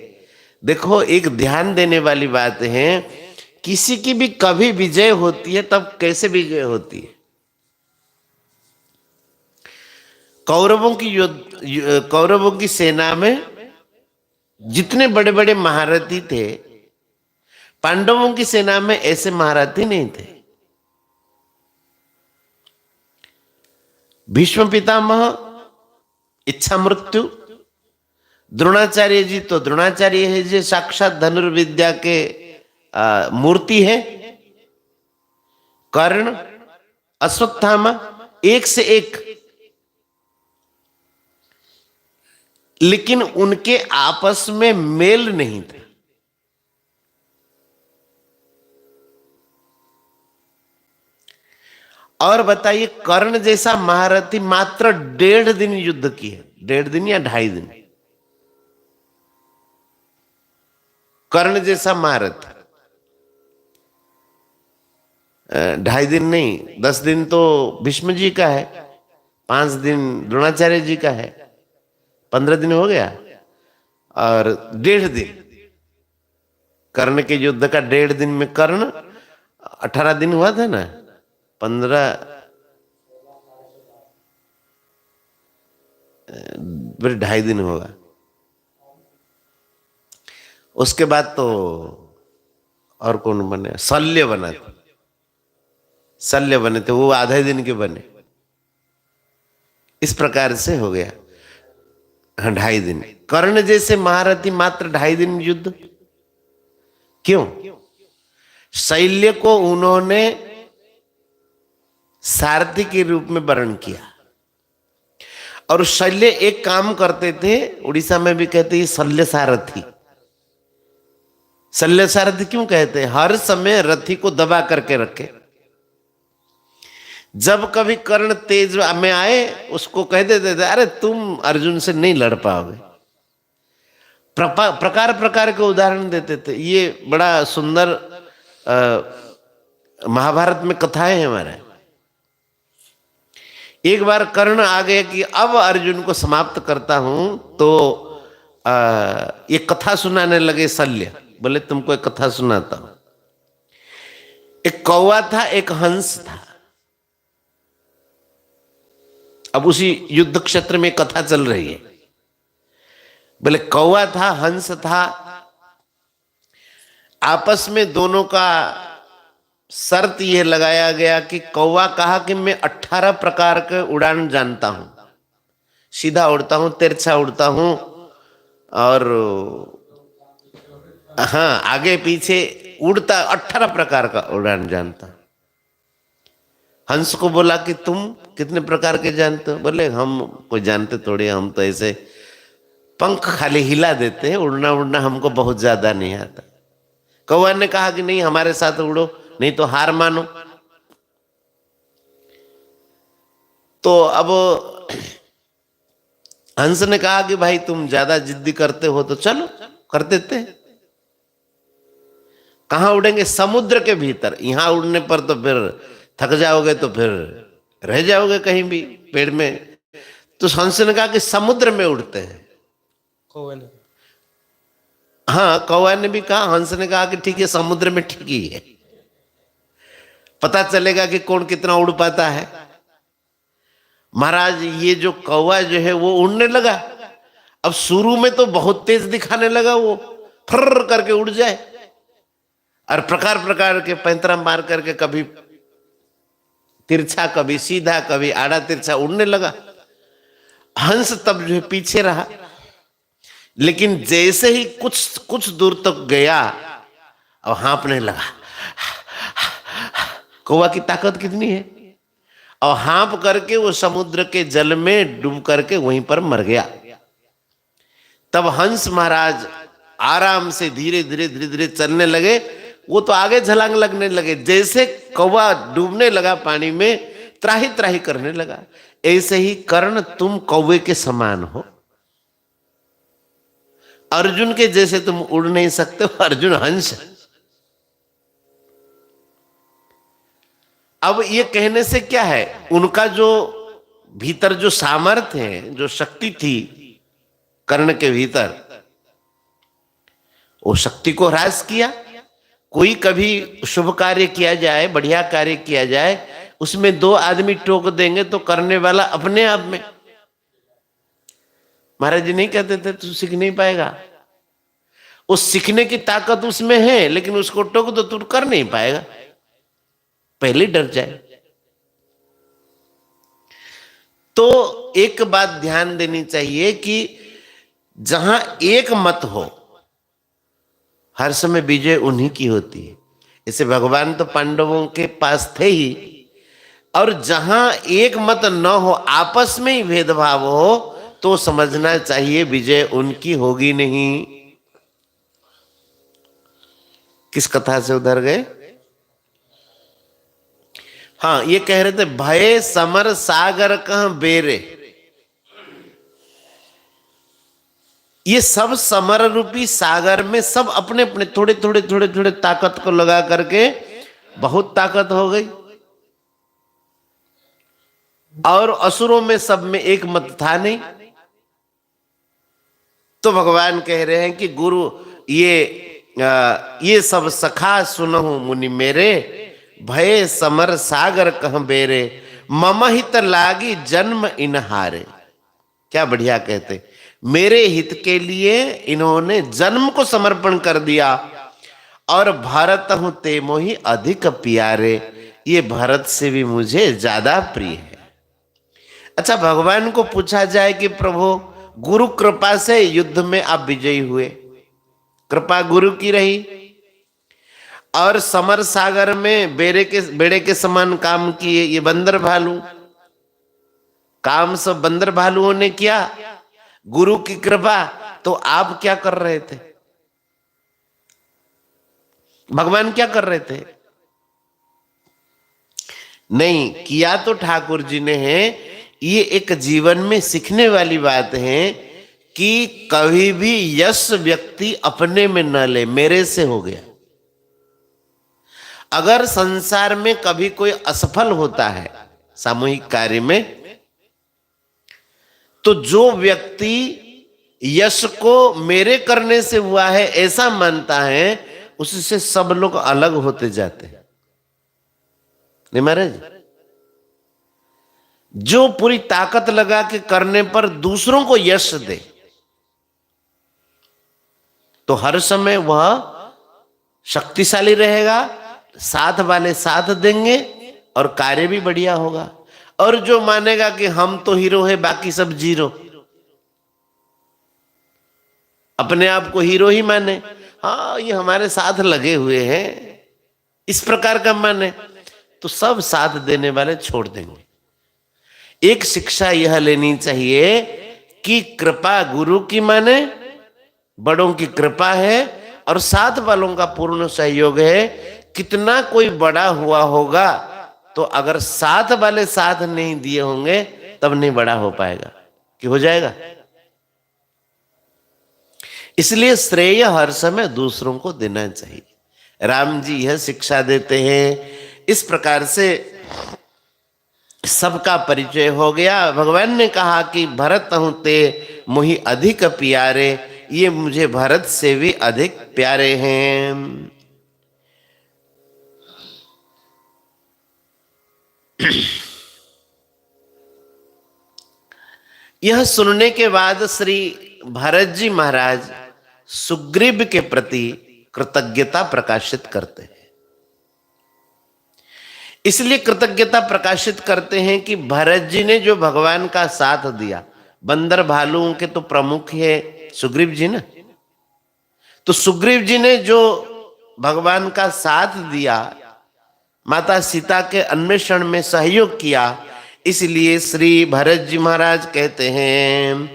Speaker 1: देखो एक ध्यान देने वाली बात है, किसी की भी कभी विजय होती है तब कैसे विजय होती है? कौरवों की सेना में जितने बड़े बड़े महारथी थे, पांडवों की सेना में ऐसे महारथी नहीं थे। भीष्म पितामह इच्छा मृत्यु, द्रोणाचार्य जी तो द्रोणाचार्य है जो साक्षात धनुर्विद्या के मूर्ति है। कर्ण, अश्वत्थामा एक से एक, लेकिन उनके आपस में मेल नहीं था। और बताइए, कर्ण जैसा महारथी मात्र 1.5 दिन युद्ध किए, 1.5 दिन या 2.5 दिन। कर्ण जैसा महारथी 2.5 दिन नहीं, 10 दिन तो भीष्म जी का है, 5 दिन द्रोणाचार्य जी का है, 15 दिन हो गया। और 1.5 दिन कर्ण के युद्ध का, 1.5 दिन में कर्ण 18 दिन हुआ था ना, 15 फिर 2.5 दिन होगा। उसके बाद तो और कौन बने? शल्य बना था, शल्य बने थे, वो आधे दिन के बने। इस प्रकार से हो गया 2.5 दिन। कर्ण जैसे महारथी मात्र 2.5 दिन युद्ध, क्यों? शल्य को उन्होंने सारथी के रूप में वर्ण किया। और शल्य एक काम करते थे, उड़ीसा में भी कहते हैं शल्य सारथी। शल्य सारथी क्यों कहते हैं? हर समय रथी को दबा करके रखे। जब कभी कर्ण तेज में आए, उसको कह देते थे अरे तुम अर्जुन से नहीं लड़ पाओगे। प्रकार प्रकार के उदाहरण देते थे। ये बड़ा सुंदर महाभारत में कथाएं हैं हमारे। एक बार कर्ण आ गया कि अब अर्जुन को समाप्त करता हूं, तो ये कथा सुनाने लगे शल्य। बोले तुमको एक कथा सुनाता हूं। एक कौवा था, एक हंस था। अब उसी युद्ध क्षेत्र में कथा चल रही है। बोले कौवा था, हंस था, आपस में दोनों का शर्त यह लगाया गया कि कौवा कहा कि मैं 18 प्रकार के उड़ान जानता हूं, सीधा उड़ता हूं, तिरछा उड़ता हूं, और हाँ आगे पीछे उड़ता, 18 प्रकार का उड़ान जानता। हंस को बोला कि तुम कितने प्रकार के जानते हो? बोले हम कोई जानते थोड़ी, हम तो ऐसे पंख खाली हिला देते हैं, उड़ना उड़ना हमको बहुत ज्यादा नहीं आता। कौवा ने कहा कि नहीं, हमारे साथ उड़ो, नहीं तो हार मानो। तो अब हंस ने कहा कि भाई तुम ज्यादा जिद्दी करते हो तो चलो कर देते हैं। कहां उड़ेंगे? समुद्र के भीतर। यहां उड़ने पर तो फिर थक जाओगे, तो फिर रह जाओगे कहीं भी पेड़ में। तो हंस ने कहा कि समुद्र में उड़ते हैं। हाँ, कौवा ने भी कहा, हंस ने कहा कि ठीक है, समुद्र में ठीक ही है, पता चलेगा कि कौन कितना उड़ पाता है। महाराज ये जो कौवा जो है वो उड़ने लगा। अब शुरू में तो बहुत तेज दिखाने लगा, वो फर्र करके उड़ जाए और प्रकार प्रकार के पैंतरा मार करके कभी तिरछा, कभी सीधा, कभी आड़ा तिरछा उड़ने लगा। हंस तब जो है पीछे रहा, लेकिन जैसे ही कुछ दूर तक गया और हाँफने लगा। कौवा की ताकत कितनी है, और हाँफ करके वो समुद्र के जल में डूब करके वहीं पर मर गया। तब हंस महाराज आराम से धीरे धीरे धीरे धीरे चलने लगे। वो तो आगे छलांग लगने लगे। जैसे कौवा डूबने लगा पानी में, त्राही त्राही करने लगा। ऐसे ही कर्ण तुम कौवे के समान हो। अर्जुन के जैसे तुम उड़ नहीं सकते हो, अर्जुन हंस है। अब ये कहने से क्या है, उनका जो भीतर जो सामर्थ्य है, जो शक्ति थी कर्ण के भीतर, वो शक्ति को ह्रास किया। कोई कभी शुभ कार्य किया जाए, बढ़िया कार्य किया जाए, उसमें 2 आदमी टोक देंगे तो करने वाला अपने आप में, महाराज जी नहीं कहते थे तू सीख नहीं पाएगा। उस सीखने की ताकत उसमें है, लेकिन उसको टोक दो तू कर नहीं पाएगा, पहले डर जाए। तो एक बात ध्यान देनी चाहिए कि जहां एक मत हो, हर समय विजय उन्हीं की होती है। इसे भगवान तो पांडवों के पास थे ही, और जहां एक मत न हो, आपस में ही भेदभाव हो, तो समझना चाहिए विजय उनकी होगी नहीं। किस कथा से उधर गए? हाँ, ये कह रहे थे भय समर सागर कह बेरे। ये सब समर रूपी सागर में सब अपने अपने थोड़े थोड़े थोड़े थोड़े ताकत को लगा करके बहुत ताकत हो गई, और असुरों में सब में एक मत था नहीं। तो भगवान कह रहे हैं कि गुरु ये सब सखा सुनहु मुनि मेरे, भय समर सागर कह बेरे, मम हित लागी जन्म इनहारे। क्या बढ़िया कहते, मेरे हित के लिए इन्होंने जन्म को समर्पण कर दिया, और भरत हूं ते मोहि अधिक प्यारे, ये भरत से भी मुझे ज्यादा प्रिय है। अच्छा, भगवान को पूछा जाए कि प्रभु गुरु कृपा से युद्ध में आप विजयी हुए, कृपा गुरु की रही, और समर सागर में बेड़े के समान काम किए ये बंदर भालू, काम सब बंदर भालुओं ने किया, गुरु की कृपा। तो आप क्या कर रहे थे? भगवान क्या कर रहे थे? नहीं किया तो ठाकुर जी ने है। ये एक जीवन में सीखने वाली बात है कि कभी भी यश व्यक्ति अपने में न ले, मेरे से हो गया। अगर संसार में कभी कोई असफल होता है सामूहिक कार्य में, तो जो व्यक्ति यश को मेरे करने से हुआ है ऐसा मानता है, उससे सब लोग अलग होते जाते हैं। नहीं महाराज, जो पूरी ताकत लगा के करने पर दूसरों को यश दे, तो हर समय वह शक्तिशाली रहेगा, साथ वाले साथ देंगे और कार्य भी बढ़िया होगा। और जो मानेगा कि हम तो हीरो है, बाकी सब जीरो, अपने आप को हीरो ही माने, हाँ ये हमारे साथ लगे हुए हैं, इस प्रकार का माने, तो सब साथ देने वाले छोड़ देंगे। एक शिक्षा यह लेनी चाहिए कि कृपा गुरु की माने, बड़ों की कृपा है और साथ वालों का पूर्ण सहयोग है। कितना कोई बड़ा हुआ होगा तो अगर साथ वाले साथ नहीं दिए होंगे तब नहीं बड़ा हो पाएगा, कि हो जाएगा। इसलिए श्रेय हर समय दूसरों को देना चाहिए। राम जी यह शिक्षा देते हैं। इस प्रकार से सबका परिचय हो गया। भगवान ने कहा कि भरत हूं ते मुहि अधिक प्यारे, ये मुझे भरत से भी अधिक प्यारे हैं। यह सुनने के बाद श्री भरत जी महाराज सुग्रीव के प्रति कृतज्ञता प्रकाशित करते हैं। इसलिए कृतज्ञता प्रकाशित करते हैं कि भरत जी ने जो भगवान का साथ दिया, बंदर भालुओं के तो प्रमुख है सुग्रीव जी ना, तो सुग्रीव जी ने जो भगवान का साथ दिया, माता सीता के अन्वेषण में सहयोग किया, इसलिए श्री भरत जी महाराज कहते हैं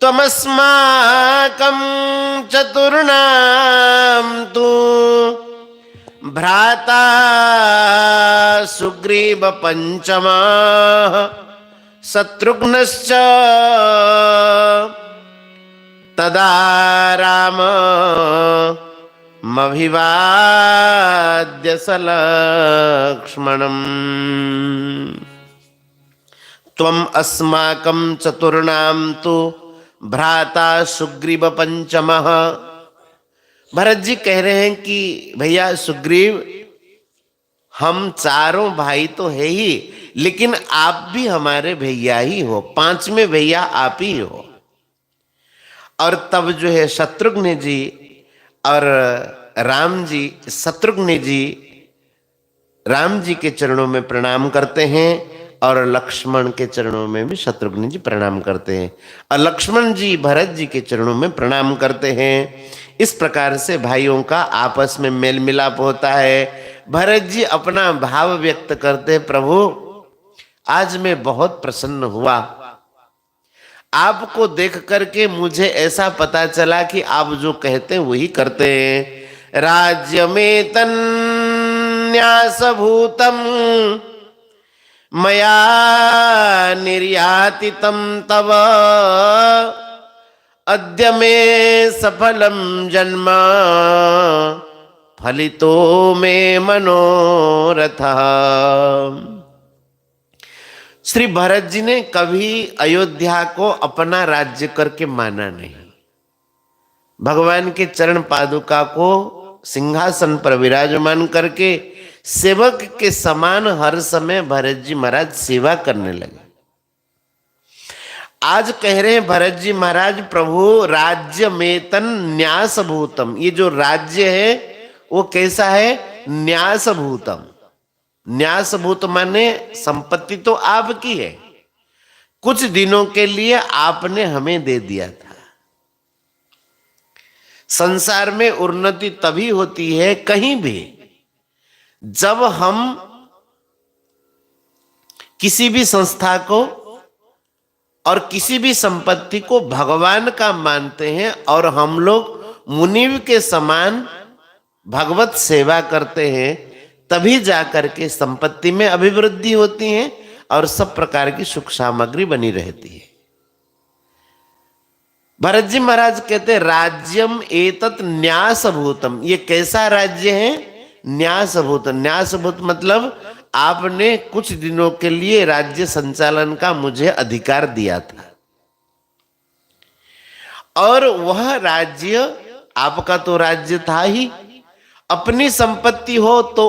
Speaker 1: त्वमस्माकं चतुर्णां तु भ्राता सुग्रीव पंचमः शत्रुघ्नश्च तदा राम मभिवाद्य सलक्ष्मणम् त्वम् अस्माकं चतुर्णां तु भ्राता सुग्रीव पंचमः। भरत जी कह रहे हैं कि भैया सुग्रीव, हम चारों भाई तो है ही, लेकिन आप भी हमारे भैया ही हो, पांचवें भैया आप ही हो। और तब जो है शत्रुघ्न जी और राम जी, शत्रुघ्न जी राम जी के चरणों में प्रणाम करते हैं और लक्ष्मण के चरणों में भी शत्रुघ्न जी प्रणाम करते हैं, और लक्ष्मण जी भरत जी के चरणों में प्रणाम करते हैं। इस प्रकार से भाइयों का आपस में मेल मिलाप होता है। भरत जी अपना भाव व्यक्त करते हैं, प्रभु आज मैं बहुत प्रसन्न हुआ, आपको देख करके मुझे ऐसा पता चला कि आप जो कहते हैं वही करते हैं। राज्य में तन्यासभूतम मया निर्यातितम तव अद्य मे सफलम जन्म फलितो मे मनोरथ। श्री भरत जी ने कभी अयोध्या को अपना राज्य करके माना नहीं। भगवान के चरण पादुका को सिंहासन पर विराजमान करके सेवक के समान हर समय भरत जी महाराज सेवा करने लगे। आज कह रहे हैं भरत जी महाराज, प्रभु राज्य में तन न्यास भूतम, ये जो राज्य है वो कैसा है? न्यास भूतम। न्यास भूत माने संपत्ति तो आपकी है, कुछ दिनों के लिए आपने हमें दे दिया था। संसार में उन्नति तभी होती है कहीं भी जब हम किसी भी संस्था को और किसी भी संपत्ति को भगवान का मानते हैं और हम लोग मुनिव के समान भगवत सेवा करते हैं, तभी जाकर के संपत्ति में अभिवृद्धि होती है और सब प्रकार की सुख सामग्री बनी रहती है। भरत जी महाराज कहते राज्यम एतत् न्यासभूतम, ये कैसा राज्य है? न्यासभूत। न्यासभूत मतलब आपने कुछ दिनों के लिए राज्य संचालन का मुझे अधिकार दिया था, और वह राज्य आपका तो राज्य था ही, अपनी संपत्ति हो तो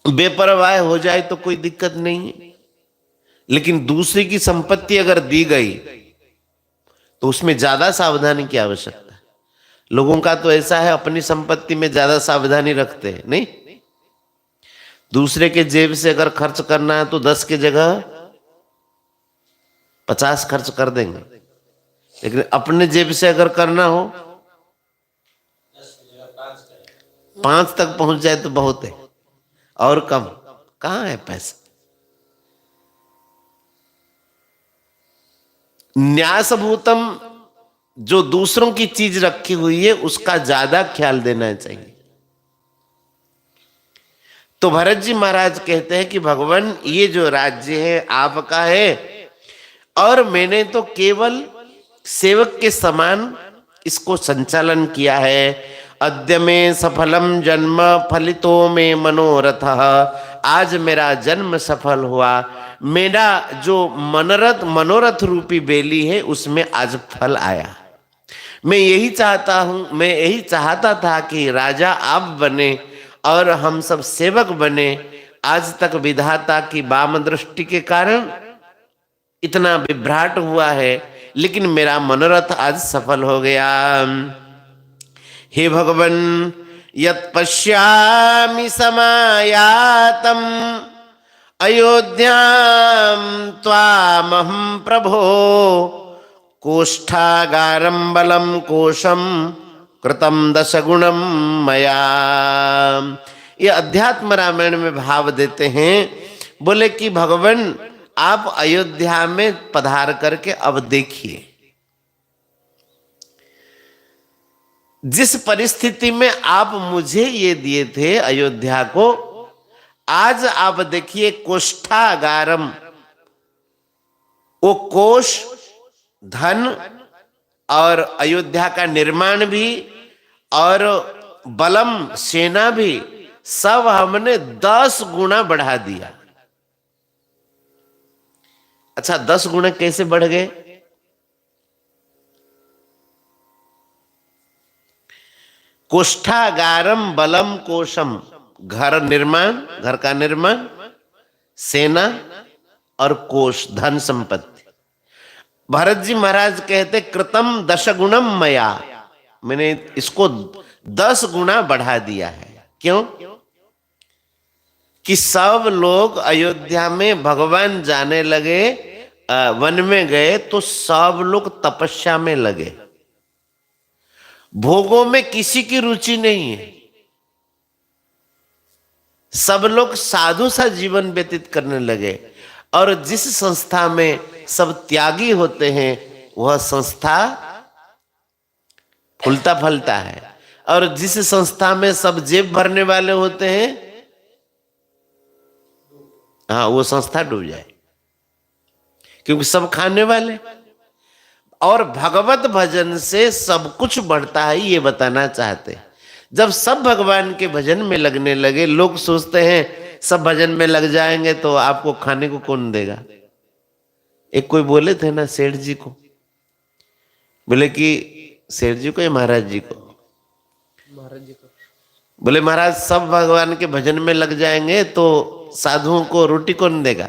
Speaker 1: बेपरवाह हो जाए तो कोई दिक्कत नहीं है, लेकिन दूसरे की संपत्ति अगर दी गई तो उसमें ज्यादा सावधानी की आवश्यकता है। लोगों का तो ऐसा है, अपनी संपत्ति में ज्यादा सावधानी रखते हैं, नहीं? दूसरे के जेब से अगर खर्च करना है तो 10 की जगह 50 खर्च कर देंगे, लेकिन अपने जेब से अगर करना हो 5 तक पहुंच जाए तो बहुत है, और कम कहां है पैसा। न्यासभूतम, जो दूसरों की चीज रखी हुई है उसका ज्यादा ख्याल देना चाहिए। तो भरत जी महाराज कहते हैं कि भगवान ये जो राज्य है आपका है, और मैंने तो केवल सेवक के समान इसको संचालन किया है। अद्य में सफलम जन्म फलितो में मनोरथ, आज मेरा जन्म सफल हुआ, मेरा जो मनोरथ रूपी बेली है उसमें आज फल आया। मैं यही चाहता था कि राजा आप बने और हम सब सेवक बने। आज तक विधाता की वाम दृष्टि के कारण इतना विभ्राट हुआ है, लेकिन मेरा मनोरथ आज सफल हो गया। हे भगवन, यत् पश्यामि समायातम अयोध्याम त्वामहं प्रभो, कोष्ठागारं बलं कोशम कृतम 10 गुणम मया। ये अध्यात्म रामायण में भाव देते हैं, बोले कि भगवान आप अयोध्या में पधार करके अब देखिए, जिस परिस्थिति में आप मुझे ये दिए थे अयोध्या को, आज आप देखिए कोष्ठागारम, वो कोष धन और अयोध्या का निर्माण भी और बलम सेना भी सब हमने 10 गुना बढ़ा दिया। अच्छा, 10 गुना कैसे बढ़ गए? कोष्ठागारम बलम कोशम, घर निर्माण, घर का निर्माण, सेना और कोष धन संपत्ति। भरत जी महाराज कहते कृतम 10 गुणम मया, मैंने इसको 10 गुना बढ़ा दिया है। क्यों? कि सब लोग अयोध्या में भगवान जाने लगे, वन में गए तो सब लोग तपस्या में लगे, भोगों में किसी की रुचि नहीं है, सब लोग साधु सा जीवन व्यतीत करने लगे। और जिस संस्था में सब त्यागी होते हैं वह संस्था फूलता फलता है, और जिस संस्था में सब जेब भरने वाले होते हैं, हाँ, वो संस्था डूब जाए, क्योंकि सब खाने वाले। और भगवत भजन से सब कुछ बढ़ता है, ये बताना चाहते हैं। जब सब भगवान के भजन में लगने लगे, लोग सोचते हैं सब भजन में लग जाएंगे तो आपको खाने को कौन देगा। एक कोई बोले थे ना सेठ जी को, बोले कि सेठ जी को या महाराज जी को, बोले महाराज सब भगवान के भजन में लग जाएंगे तो साधुओं को रोटी कौन देगा।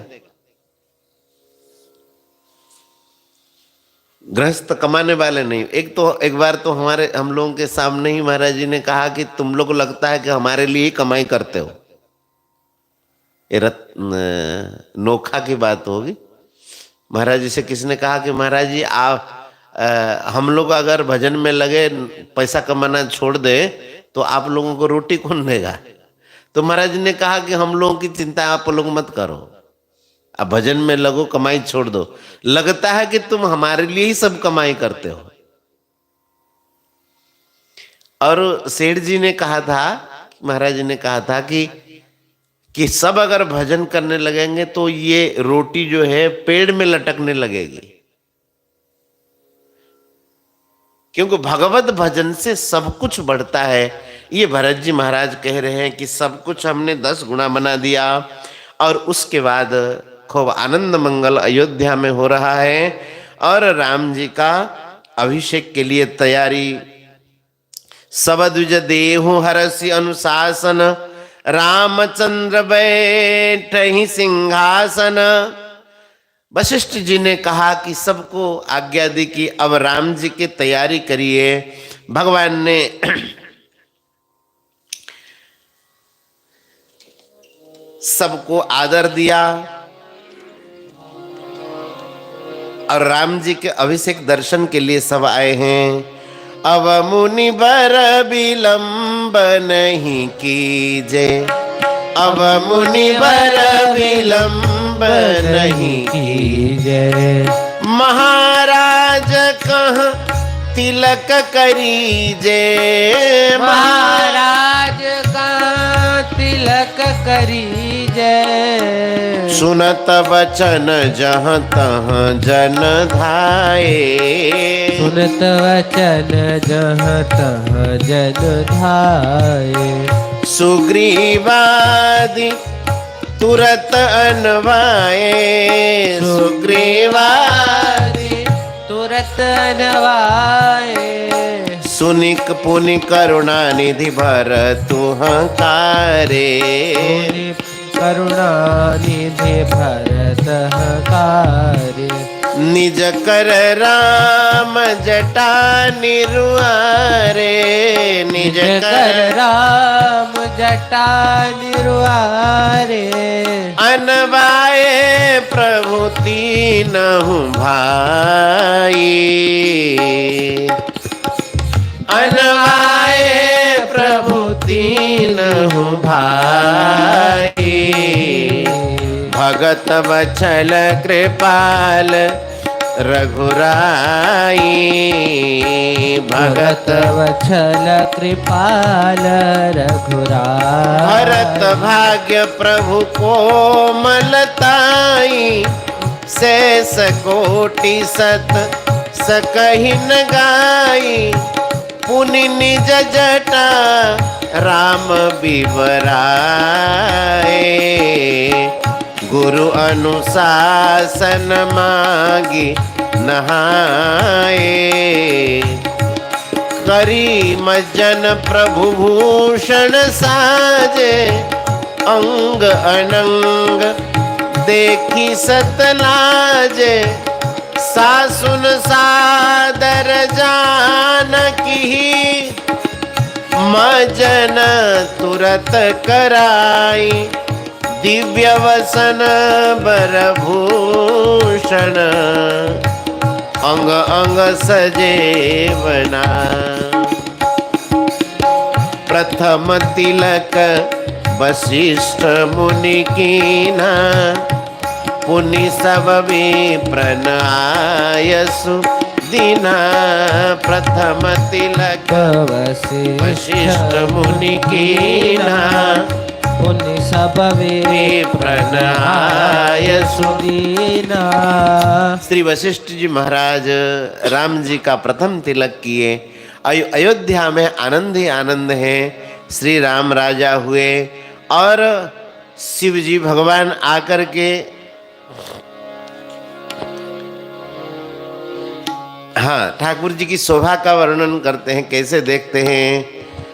Speaker 1: गृहस्थ कमाने वाले नहीं। एक बार तो हम लोगों के सामने ही महाराज जी ने कहा कि तुम लोग को लगता है कि हमारे लिए ही कमाई करते हो। ये नोखा की बात होगी। महाराज जी से किसने कहा कि महाराज जी हम लोग अगर भजन में लगे पैसा कमाना छोड़ दे तो आप लोगों को रोटी कौन देगा। तो महाराज जी ने कहा कि हम लोगों की चिंता आप लोग मत करो, अब भजन में लगो, कमाई छोड़ दो। लगता है कि तुम हमारे लिए ही सब कमाई करते हो। और सेठ जी ने कहा था, महाराज जी ने कहा था कि सब अगर भजन करने लगेंगे तो ये रोटी जो है पेड़ में लटकने लगेगी, क्योंकि भगवत भजन से सब कुछ बढ़ता है। ये भरत जी महाराज कह रहे हैं कि सब कुछ हमने 10 गुना बना दिया। और उसके बाद खूब आनंद मंगल अयोध्या में हो रहा है, और राम जी का अभिषेक के लिए तैयारी। सब द्विज देहु हरसि अनुशासन, रामचंद्र बैठहि सिंहासन। वशिष्ठ जी ने कहा कि सबको आज्ञा दी कि अब राम जी की तैयारी करिए। भगवान ने सबको आदर दिया और राम जी के अभिषेक दर्शन के लिए सब आए हैं। अब मुनि बर विलंब नहीं कीजे, अब मुनि बर विलंब नहीं कीजे। महाराज कह तिलक करीजे,
Speaker 2: महाराज का तिलक करीजे।
Speaker 1: सुनत वचन जहाँ तहाँ जन धाये,
Speaker 2: सुनत वचन जहाँ तहाँ जन धाये।
Speaker 1: सुग्रीवादि तुरत अनवाए, सुग्रीवादि
Speaker 2: तुरत अनवाए।
Speaker 1: सुनिक पुनि करुणा निधि भरतु हंकारे,
Speaker 2: करुणा निधि भरत हंकारे।
Speaker 1: निज कर राम जटा निरुआरे, निज कर
Speaker 2: राम जटा निरुआरे।
Speaker 1: अनवाए प्रभु तीनहु भाई, अनवाए प्रभु तीनहु भाई। भगत वत्सल कृपाल रघुराई, भगत
Speaker 2: वत्सल कृपाल रघुराई।
Speaker 1: भरत भाग्य प्रभु कोमलताई, शेष कोटि सत सकहि न गाई। पुनि निज जटा राम बिवराए, गुरु अनुशासन मागी नहाए। करी मज्जन प्रभु भूषण साजे, अंग अनंग देखी सतलाजे। सासुन सादर जानकी, मजन तुरत कराई। दिव्य वसन बरभूषण, अंग अंग सजेवना। प्रथम तिलक वशिष्ठ मुनि कीना, पुनि सब विप्रन आयसु दीना। प्रथम तिलक वशिष्ठ मुनि कीना,
Speaker 2: पुनि सब
Speaker 1: विप्रन आयसु
Speaker 2: दीना।
Speaker 1: श्री वशिष्ठ जी महाराज राम जी का प्रथम तिलक किए। अयोध्या में आनंद ही आनंद है। श्री राम राजा हुए और शिव जी भगवान आकर के ठाकुर जी की शोभा का वर्णन करते हैं। कैसे देखते हैं?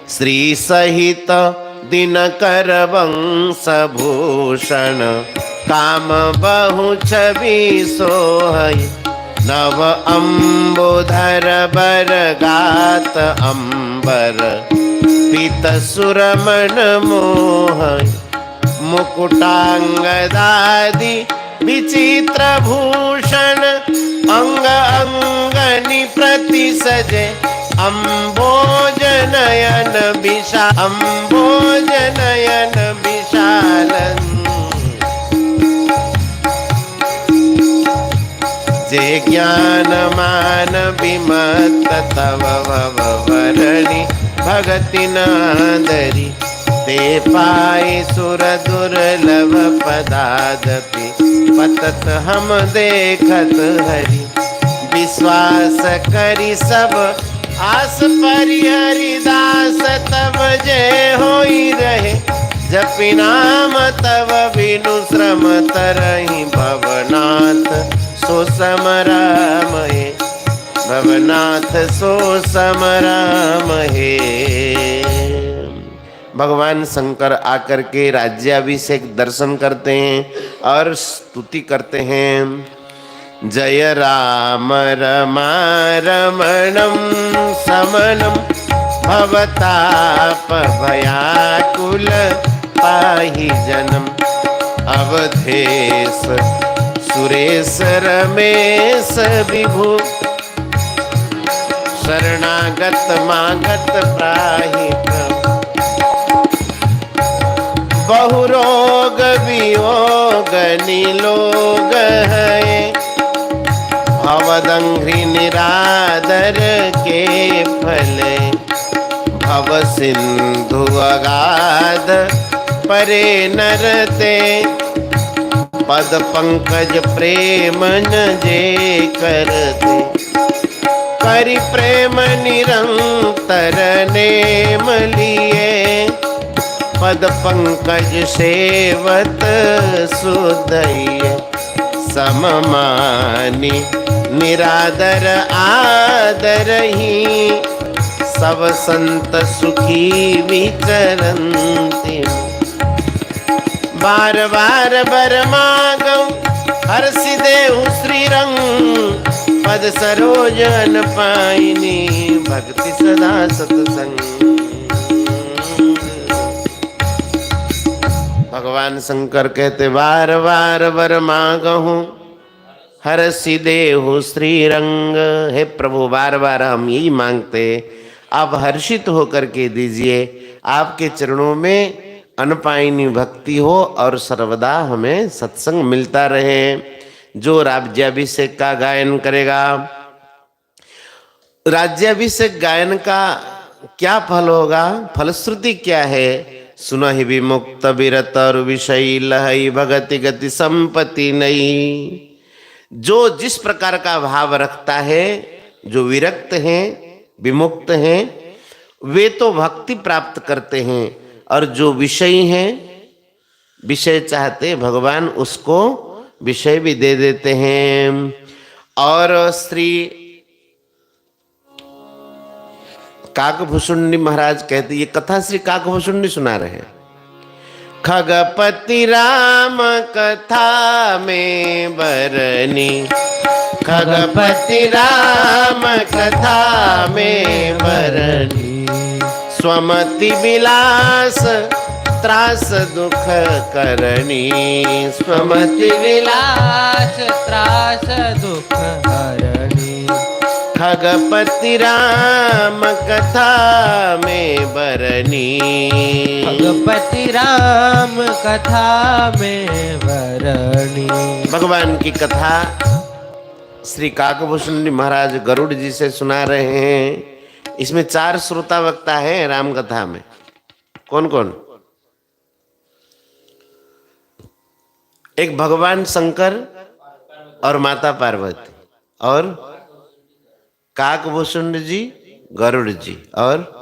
Speaker 1: श्री सहित दिनकर वंश भूषण, काम बहु छवि सोहई। नव अम्बोधर बर गात अंबर, पीत सुरमन मोहई। मुकुटांगदादि विचित्र भूषण, अंग अंगनि प्रति सजे। अम्बोजनयन विशाल, अम्बोजनयन विशाल। जे ज्ञान मान विमत तव वरणी, भगति नादरी। ते पाए सुर दुर्लभ पदादपि, पतत हम देखत हरि। विश्वास करी सब आस परि, हरिदास तब जय होई रहे। जपि नाम तब बिनु श्रम तरहि, भवनाथ सो समरामये। भवनाथ सो समराम हे। भगवान शंकर आकर के राज्याभिषेक दर्शन करते हैं और स्तुति करते हैं। जय राम रमारमणं समनं भवताप भयाकुल पाहि जनम। अवधेश सुरेश रमेश विभु शरणागत मागत प्राहि प्रभु। बहुरोग वियोग निलोग है भवदंघ्रि निरादर के फले। भव सिंधु अगाध परे नरते पद पंकज प्रेम न जे करते। करि प्रेम निरंतर नेम लिए पद पंकज सेवत सुदय। सममानी निरादर आदर ही सब संत सुखी विचरन्ति। बार बार बर मागौ हर्षि देहु श्रीरंग। पद सरोजन पाइनी भक्ति सदा सत्संग। भगवान शंकर कहते बार बार वर मांगहूं हर्षि देहु श्रीरंग। हे प्रभु बार बार हम यही मांगते आप हर्षित होकर के दीजिए। आपके चरणों में अनपायनी भक्ति हो और सर्वदा हमें सत्संग मिलता रहे। जो राज्याभिषेक का गायन करेगा, राज्याभिषेक गायन का क्या फल होगा, फलश्रुति क्या है? सुनहि विमुक्त विरत और विषयी लहई भगति गति संपत्ति नहीं। जो जिस प्रकार का भाव रखता है, जो विरक्त हैं विमुक्त हैं वे तो भक्ति प्राप्त करते हैं, और जो विषयी हैं विषय चाहते भगवान उसको विषय भी दे देते हैं। और श्री काकभूषुंडी महाराज कहते, ये कथा श्री काकभूषुंडी सुना रहे हैं। खगपति राम कथा में बरनी, खगपति राम कथा में बरनी। स्वमति विलास त्रास दुख करनी, स्वमति
Speaker 2: विलास त्रास दुख हरणी।
Speaker 1: खगपति राम कथा में बरनी,
Speaker 2: खगपति राम कथा में बरनी।
Speaker 1: भगवान की कथा श्री काकभूषुंडी महाराज गरुड़ जी से सुना रहे हैं। इसमें 4 श्रोता वक्ता है राम कथा में। कौन कौन? एक भगवान शंकर और माता पार्वती, और काकभूषुंडी जी, गरुड़ जी, और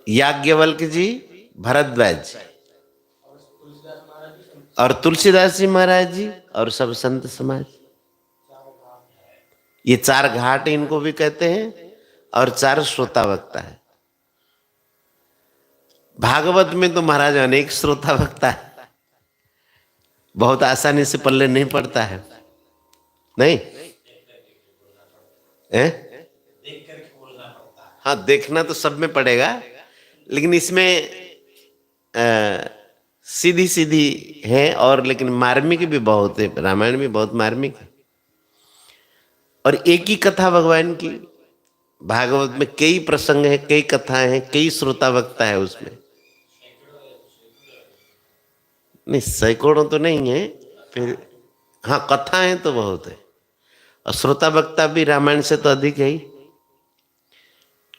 Speaker 1: याज्ञवल्क्य जी, भरद्वाज जी, और तुलसीदास जी महाराज जी, और सब संत समाज। ये 4 घाट इनको भी कहते हैं, और 4 श्रोता वक्ता है। भागवत में तो महाराज अनेक श्रोता वक्ता है, बहुत आसानी से पल्ले नहीं पड़ता है, नहीं है? हाँ, देखना तो सब में पड़ेगा, लेकिन इसमें सीधी सीधी है, और लेकिन मार्मिक भी बहुत है। रामायण भी बहुत मार्मिक है, और एक ही कथा भगवान की। भागवत में कई प्रसंग है, कई कथाएं हैं, कई श्रोता वक्ता है उसमें। नहीं, सैकड़ों तो नहीं है, फिर हाँ कथाएं तो बहुत है, और श्रोता वक्ता भी रामायण से तो अधिक है ही।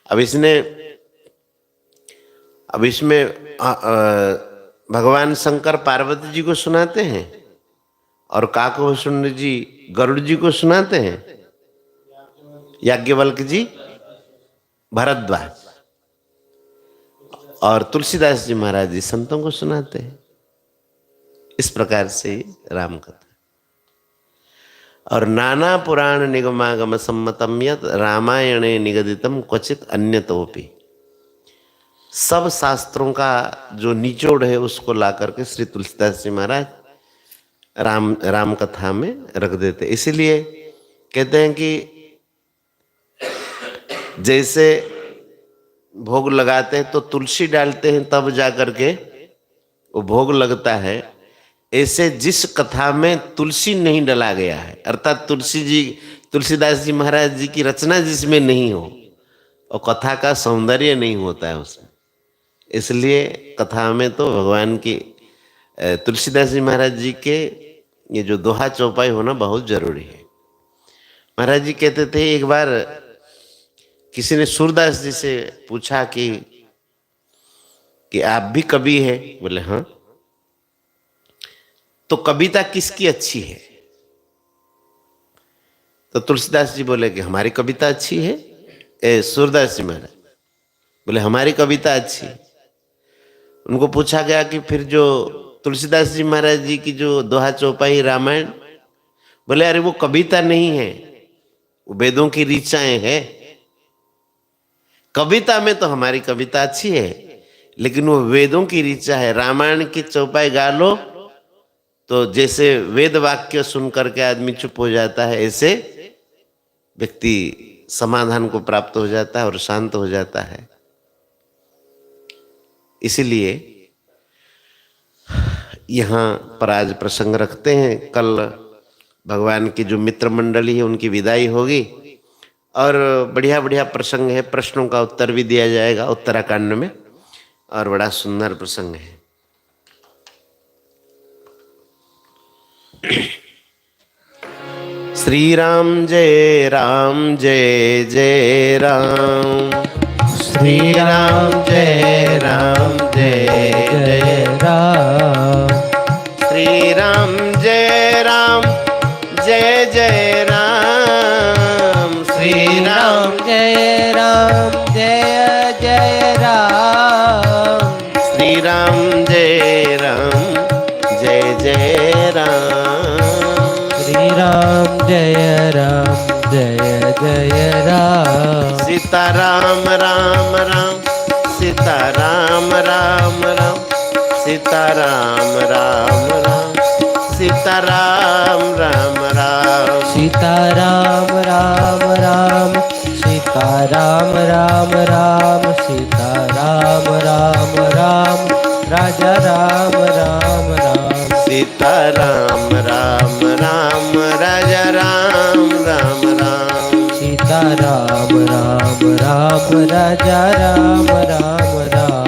Speaker 1: अब इसमें भगवान शंकर पार्वती जी को सुनाते हैं, और काकभूषुंडी जी गरुड़ जी को सुनाते हैं, याज्ञवल्क्य जी भरद्वाज, और तुलसीदास जी महाराज जी संतों को सुनाते हैं। इस प्रकार से राम कथा। और नाना पुराण निगमागम सम्मतम यत् रामायणे निगदितम क्वचित अन्यतोपि। सब शास्त्रों का जो निचोड़ है उसको ला करके श्री तुलसीदास जी महाराज राम कथा में रख देते। इसीलिए कहते हैं कि जैसे भोग लगाते हैं तो तुलसी डालते हैं तब जा करके वो भोग लगता है, ऐसे जिस कथा में तुलसी नहीं डला गया है, अर्थात तुलसीदास जी महाराज जी की रचना जिसमें नहीं हो, और कथा का सौंदर्य नहीं होता है उसमें, इसलिए कथा में तो भगवान की तुलसीदास जी महाराज जी के ये जो दोहा चौपाई होना बहुत जरूरी है। महाराज जी कहते थे, एक बार किसी ने सूरदास जी से पूछा कि आप भी कवि है? बोले हाँ। तो कविता किसकी अच्छी है? तो तुलसीदास जी बोले कि हमारी कविता अच्छी है। सूरदास जी महाराज बोले हमारी कविता अच्छी है। उनको पूछा गया कि फिर जो तुलसीदास जी महाराज जी की जो दोहा चौपाई रामायण, बोले अरे वो कविता नहीं है, वो वेदों की ऋचाएं हैं। कविता में तो हमारी कविता अच्छी है, लेकिन वो वेदों की ऋचा है। रामायण की चौपाई गा लो तो जैसे वेद वाक्य सुन करके आदमी चुप हो जाता है, ऐसे व्यक्ति समाधान को प्राप्त हो जाता है और शांत हो जाता है। इसीलिए यहाँ पर आज प्रसंग रखते हैं। कल भगवान की जो मित्र मंडली है उनकी विदाई होगी और बढ़िया बढ़िया प्रसंग है, प्रश्नों का उत्तर भी दिया जाएगा उत्तराखंड में, और बड़ा सुंदर प्रसंग है। श्री राम जय राम जय जय राम, श्री राम जय राम जय जय
Speaker 2: राम,
Speaker 1: श्री राम जय राम जय जय राम, श्री राम
Speaker 2: जय राम जय जय राम,
Speaker 1: श्री राम जय राम जय जय राम,
Speaker 2: श्री राम जय राम जय जय राम,
Speaker 1: सीता राम राम राम, सीता राम राम राम, सीता राम राम राम, सीता राम राम राम,
Speaker 2: सीता राम राम राम, सीता राम राम राम, सीता राम राम राम, राजा राम राम राम,
Speaker 1: सीता राम राम राम, राजा राम राम राम,
Speaker 2: सीता राम राम राम, राजा राम राम राम।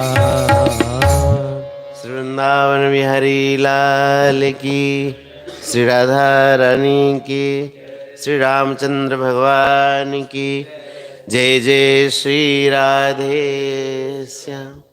Speaker 1: श्री वृंदावन बिहारी लाल की, श्री राधा रानी की, श्री रामचंद्र भगवान की जय। जय श्री राधे श्याम।